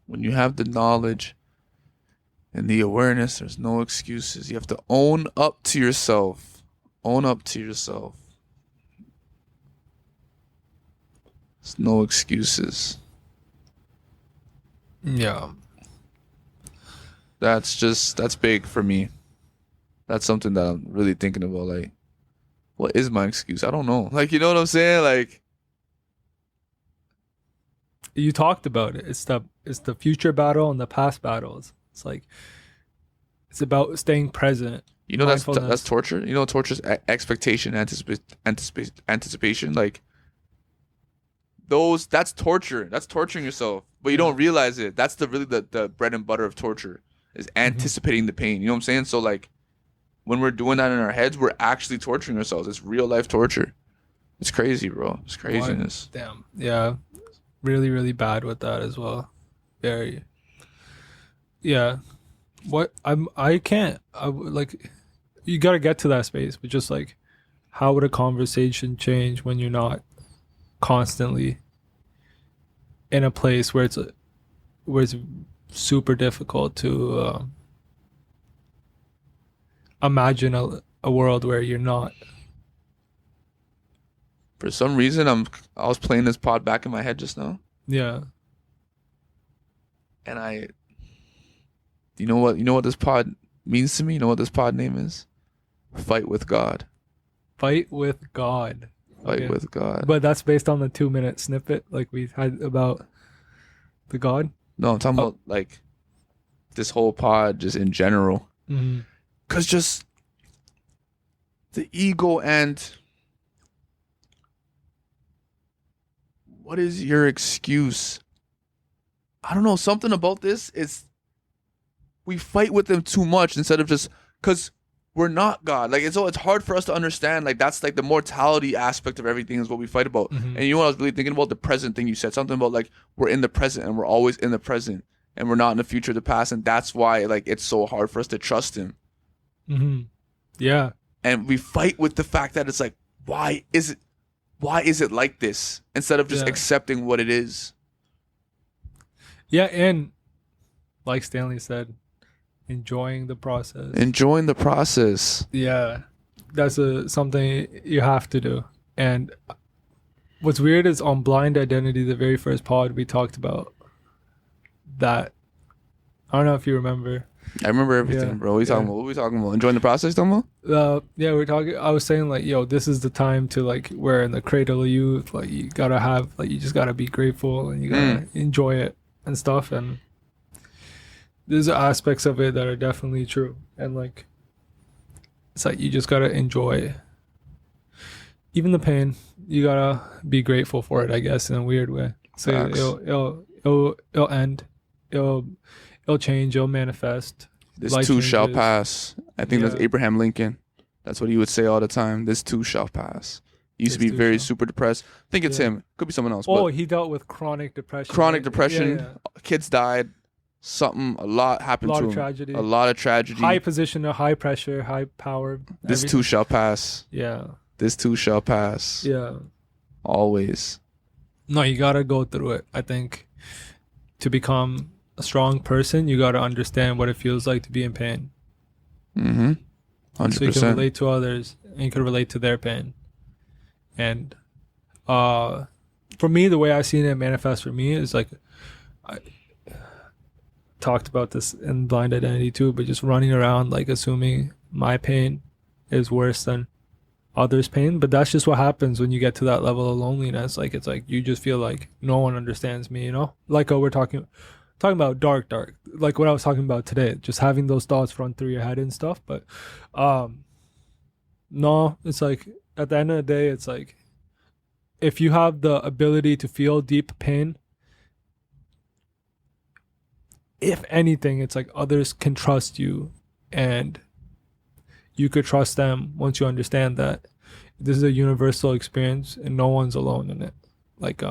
When you have the knowledge and the awareness, there's no excuses. You have to own up to yourself. Own up to yourself. There's no excuses. Yeah. That's big for me. That's something that I'm really thinking about. Like, what is my excuse? I don't know. Like, you know what I'm saying? Like, You talked about it. It's the future battle and the past battles. It's like it's about staying present. you know, that's Mindfulness. torture. You know, torture's expectation, anticipation. Like, that's torture. That's torturing yourself, but you don't realize it. That's the bread and butter of torture is anticipating the pain. You know what I'm saying? So like, when we're doing that in our heads, we're actually torturing ourselves. It's real life torture. It's crazy, bro. It's craziness. Damn. Yeah. Really, really bad with that as well. Very. Yeah. I can't. Like, you gotta get to that space, but just like, how would a conversation change when you're not constantly in a place where it's super difficult to imagine a world where you're not. For some reason, I was playing this pod back in my head just now, Yeah. and you know what this pod means to me? You know what this pod name is? Fight with God. Fight with God. Fight Okay. with God. But that's based on the 2-minute snippet like we had about the God. No, I'm talking about like this whole pod just in general. Mm-hmm. Cause just the ego and what is your excuse? I don't know. Something about this is we fight with them too much instead of just because we're not God. Like it's hard for us to understand. Like that's like the mortality aspect of everything is what we fight about. And you know what I was really thinking about? The present thing you said, something about like we're in the present and we're always in the present and we're not in the future, the past, and that's why like it's so hard for us to trust him. Yeah. And we fight with the fact that it's like, why is it like this instead of just accepting what it is? Yeah, and like Stanley said, enjoying the process. Enjoying the process. Yeah, that's something you have to do. And what's weird is on Blind Identity, the very first pod, we talked about that. I don't know if you remember. I remember everything, bro. What are we talking about? Enjoying the process, talking about? Yeah, we're talking. I was saying like, yo, this is the time to like, we're in the cradle of youth. Like, you gotta have, like, you just gotta be grateful and you gotta enjoy it and stuff. And there's aspects of it that are definitely true. And like, it's like you just gotta enjoy even the pain. You gotta be grateful for it, I guess, in a weird way. So it'll end. It'll change. It'll manifest. This Life too shall changes. pass. I think that's Abraham Lincoln. That's what he would say all the time. This too shall pass. He used to be very super depressed. I think it's him. Could be someone else. Oh, but he dealt with chronic depression. chronic right? depression. Yeah. Kids died. A lot happened A lot to of him. tragedy. A lot of tragedy. High position, high pressure, high power. This everything. too shall pass. Yeah. This too shall pass. Yeah. Always. No, you gotta go through it. I think to become a strong person, you gotta understand what it feels like to be in pain. 100%. So you can relate to others and you can relate to their pain. And for me, the way I've seen it manifest for me is like, I talked about this in Blind Identity too, but just running around like assuming my pain is worse than others' pain. But that's just what happens when you get to that level of loneliness. Like, it's like you just feel like no one understands me, you know? Like, we're talking about dark, like what I was talking about today, just having those thoughts run through your head and stuff. But no, it's like at the end of the day, it's like if you have the ability to feel deep pain, if anything, it's like others can trust you and you could trust them once you understand that this is a universal experience and no one's alone in it. Like,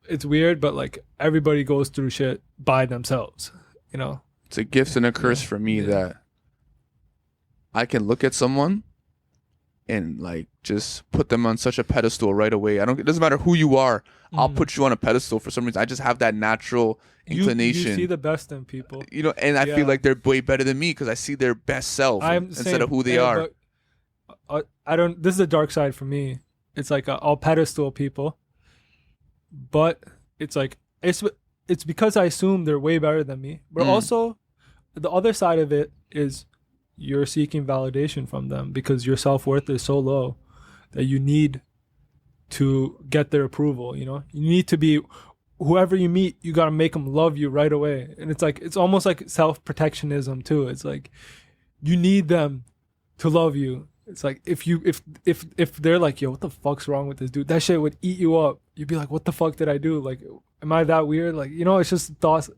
it's weird, but like everybody goes through shit by themselves, you know? It's a gift and a curse for me that I can look at someone and like just put them on such a pedestal right away. It doesn't matter who you are. I'll put you on a pedestal for some reason. I just have that natural inclination. You see the best in people. You know, and I feel like they're way better than me because I see their best self instead of who they are. But, I don't. This is the dark side for me. It's like I'll pedestal people, but it's like it's because I assume they're way better than me. But also, the other side of it is you're seeking validation from them because your self-worth is so low that you need to get their approval. You know, you need to be whoever you meet, you got to make them love you right away. And it's like, it's almost like self-protectionism too. It's like you need them to love you. It's like if they're like, yo, what the fuck's wrong with this dude? That shit would eat you up. You'd be like, what the fuck did I do? Like, am I that weird? Like, you know, it's just thoughts.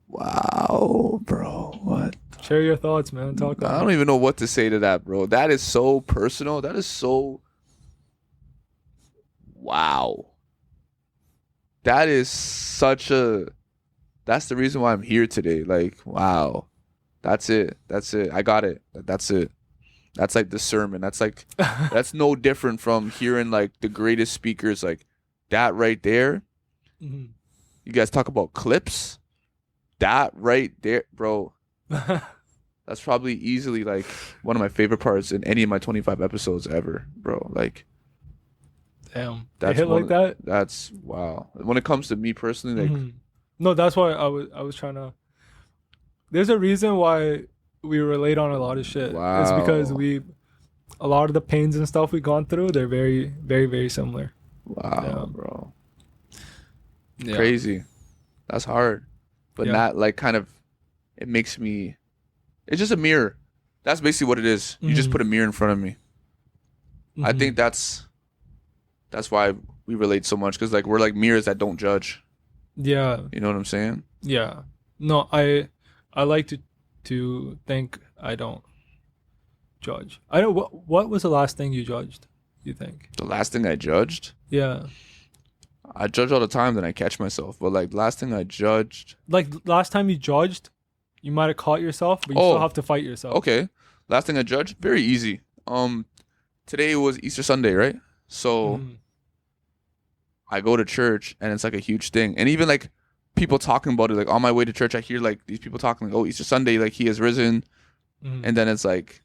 Wow, bro. What? Share your thoughts, man. Talk I about don't even know what to say to that, bro. That is so personal. That is so... Wow. That is such a... That's the reason why I'm here today. Like, wow. That's it. I got it. That's it. That's like the sermon. That's like... That's no different from hearing like the greatest speakers. Like, that right there. Mm-hmm. You guys talk about clips. That right there, bro. That's probably easily like one of my favorite parts in any of my 25 episodes ever, bro. Like, damn, that's hit like that. That's wow. When it comes to me personally, like, no, that's why I was trying to. There's a reason why we relate on a lot of shit. Wow. It's because a lot of the pains and stuff we've gone through, they're very, very, very similar. Wow, bro. Yeah. Crazy. That's hard. But not like kind of, it makes me, it's just a mirror That's basically what it is. You just put a mirror in front of me. I think that's why we relate so much, because like we're like mirrors that don't judge. Yeah. You know what I'm saying? Yeah. No, I like to think I don't judge. I don't. What was the last thing you judged? You think? The last thing I judged, Yeah. I judge all the time, then I catch myself. But like last thing I judged, Like last time you judged, you might have caught yourself, but you Oh. still have to fight yourself. okay. Last thing I judged, very easy. Today was Easter Sunday, right? So Mhm. I go to church and it's like a huge thing. And even like people talking about it, like on my way to church, I hear like these people talking like, oh, Easter Sunday, like he has risen. Mhm. And then it's like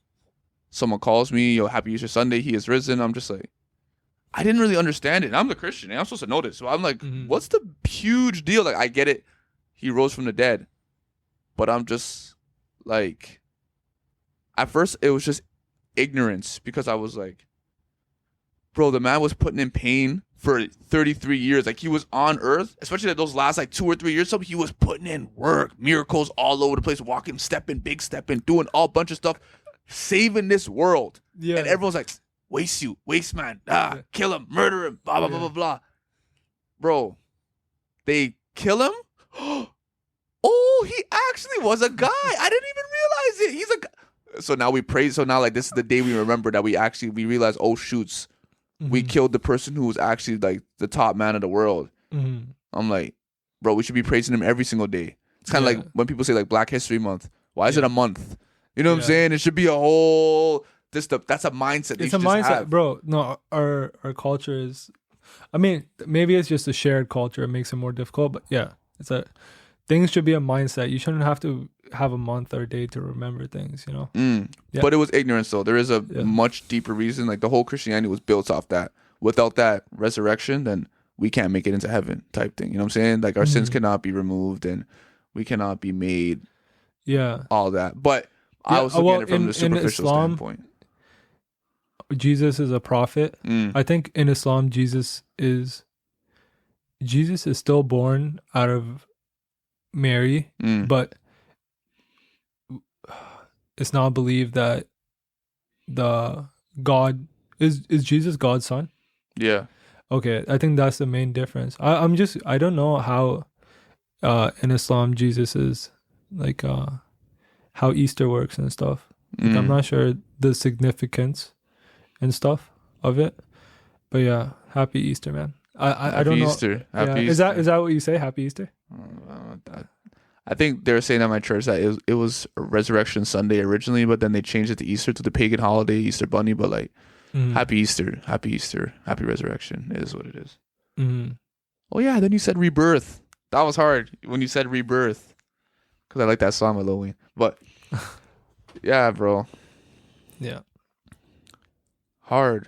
someone calls me, yo, happy Easter Sunday, he has risen. I'm just like, I didn't really understand it. And I'm the Christian and I'm supposed to know this. So I'm like, Mhm. what's the huge deal? Like I get it. He rose from the dead. But I'm just like, at first it was just ignorance, because I was like, bro, the man was putting in pain for 33 years. Like he was on earth, especially like those last like 2 or 3 years. So he was putting in work, miracles all over the place, walking, stepping, big stepping, doing all bunch of stuff, saving this world. Yeah. And everyone's like, waste you, waste man, kill him, murder him, blah, blah, blah, blah, blah. Bro, they kill him? Oh, he actually was a guy. I didn't even realize it. He's a guy. So now we praise. So now like this is the day we remember that we realize, oh shoots, we Mhm. killed the person who was actually like the top man of the world. Mhm. I'm like, bro, we should be praising him every single day. It's kind of Yeah. like when people say like Black History Month. Why is it Yeah. a month? You know what I'm Yeah. saying? It should be a whole that's a mindset. they It's a should just mindset, have. bro. No, our culture is. I mean, maybe it's just a shared culture. It makes it more difficult, but yeah, things should be a mindset. You shouldn't have to have a month or a day to remember things. You know. Yeah. But it was ignorance though. There is a Yeah. much deeper reason. Like the whole Christianity was built off that. Without that resurrection, then we can't make it into heaven type thing. You know what I'm saying? Like our sins Mhm. cannot be removed and we cannot be made Yeah. all that. But I Yeah, was looking well, at it from in the superficial Islam, standpoint. Jesus is a prophet. I think in Islam, Jesus is still born out of Mary, Mm. but it's not believed that the God is Jesus God's son. Yeah. Okay, I think that's the main difference. I don't know how in Islam Jesus is like how Easter works and stuff. Like, I'm not sure the significance and stuff of it. But yeah, happy Easter, man. I don't know. Easter. Happy Yeah. Easter. Is that what you say? Happy Easter? I think they were saying at my church that it was Resurrection Sunday originally, but then they changed it to Easter, to the pagan holiday, Easter Bunny. But like, Mhm. Happy Easter, Happy Resurrection is what it is. Mhm. Oh yeah, then you said rebirth. That was hard when you said rebirth, because I like that song with Lil Wayne. But yeah, bro, Yeah. hard.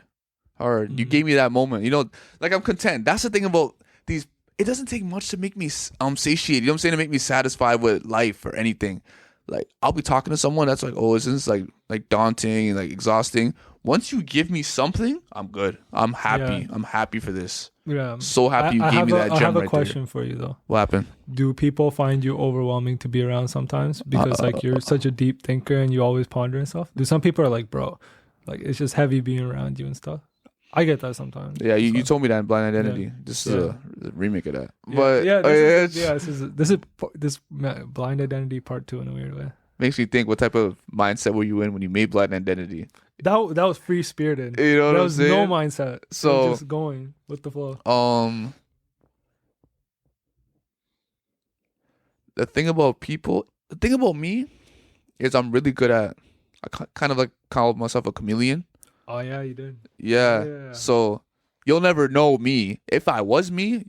You Mhm. gave me that moment. You know, like I'm content. That's the thing about these. It doesn't take much to make me satiated. You know what I'm saying? To make me satisfied with life or anything. Like I'll be talking to someone that's like, oh, isn't this like daunting and like exhausting? Once you give me something, I'm good. I'm happy. Yeah. I'm happy for this. Yeah. So happy you gave me that I gem have a right question for you though. there. What happened? Do people find you overwhelming to be around sometimes because like you're such a deep thinker and you always ponder and stuff? Do some people are like, bro, like it's just heavy being around you and stuff? I get that sometimes. Yeah, you So- told me that in Blind Identity. This is Yeah. a remake of that. Yeah, But yeah, it's- this Blind Identity part 2 in a weird way. makes me think, what type of mindset were you in when you made Blind Identity? That was free spirited. You know what That I'm was saying? no mindset. So- So just going with the flow. The thing about me is I'm really good at, kind of like call myself a chameleon. Oh yeah, you did. Yeah. Yeah. So you'll never know me. If I was me,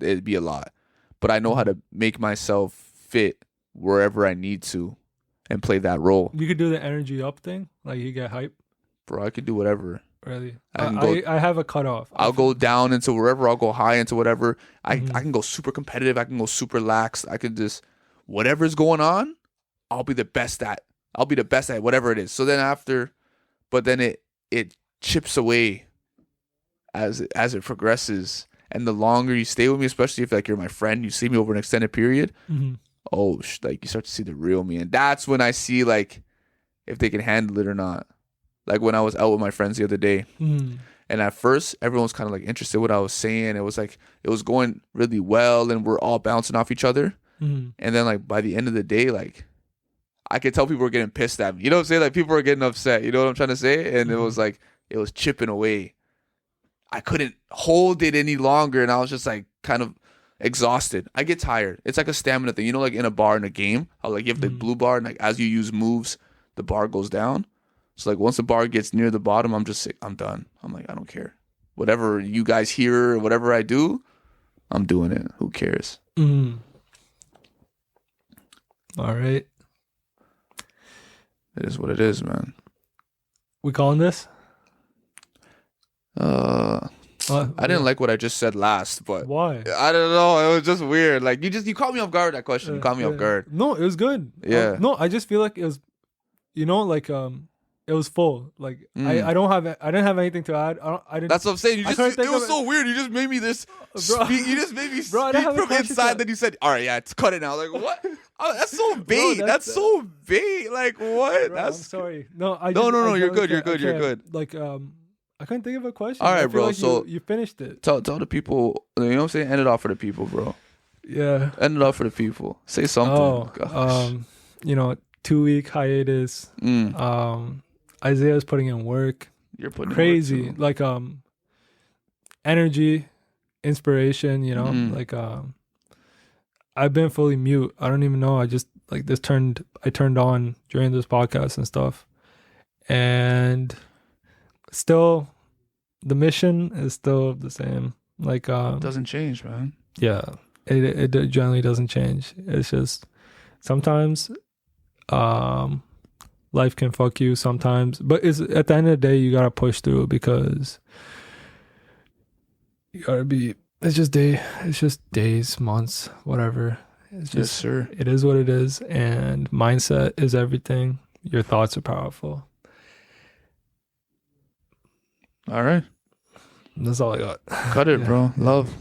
it'd be a lot. But I know how to make myself fit wherever I need to and play that role. You could do the energy up thing, like you get hype. Bro, I can do whatever. Really, I can go- I have a cutoff. I'll go down into wherever, I'll go high into whatever. I Mhm. can go super competitive, I can go super lax. I can just, whatever's going on, I'll be the best at. I'll be the best at whatever it is. So then but then it chips away as it progresses. And the longer you stay with me, especially if like you're my friend, you see me over an extended period, Mhm. like you start to see the real me. And that's when I see like if they can handle it or not. Like when I was out with my friends the other day, and at first everyone was kind of like interested in what I was saying. It was like it was going really well, and we're all bouncing off each other. And then like by the end of the day, like I could tell people were getting pissed at me. You know what I'm saying? Like people were getting upset. You know what I'm trying to say? And it was like it was chipping away. I couldn't hold it any longer, and I was just like kind of exhausted. I get tired. It's like a stamina thing. You know, like in a bar in a game, how like you have the blue bar, and like as you use moves, the bar goes down. So like once the bar gets near the bottom, I'm just sick. I'm done. I'm like, I don't care. Whatever you guys hear, whatever I do, I'm doing it. Who cares? All right. It is what it is, man. We calling this? I didn't like what I just said last, but why? I don't know. It was just weird. Like you caught me off guard. That question, you caught me off guard. No, it was good. Yeah. No, I just feel like it was, you know, like it was full. Like I didn't have anything to add. I didn't. That's what I'm saying. It was of so weird. You just made me this. You just made me Bro, I speak don't have a from question inside. to- Then you said, "All right, yeah, cut it now." Like what? Oh, that's so bait. Bro, that's so bait. Like what? Bro, That's I'm sorry. No, No, I you're really good. You're can't- good. I You're can't. good. Like I couldn't think of a question. All right, I feel bro, like so- you finished it. Tell the people. You know what I'm saying? End it off for the people, bro. Yeah. End it off for the people. Say something. Oh, Gosh. you know, 2-week hiatus. Isaiah's putting in work. You're putting in work, Crazy. too. Like energy, inspiration, you know, like I've been fully mute. I don't even know. I just like I turned on during this podcast and stuff. And still the mission is still the same. Like It doesn't change, man. yeah, it generally doesn't change. It's just sometimes life can fuck you sometimes, but it's at the end of the day you gotta push through because you gotta be. It's just days, months, whatever. It's Yes, just sir. it is what it is, and mindset is everything. Your thoughts are powerful. All right. That's all I got. Cut it, Yeah. bro. Love.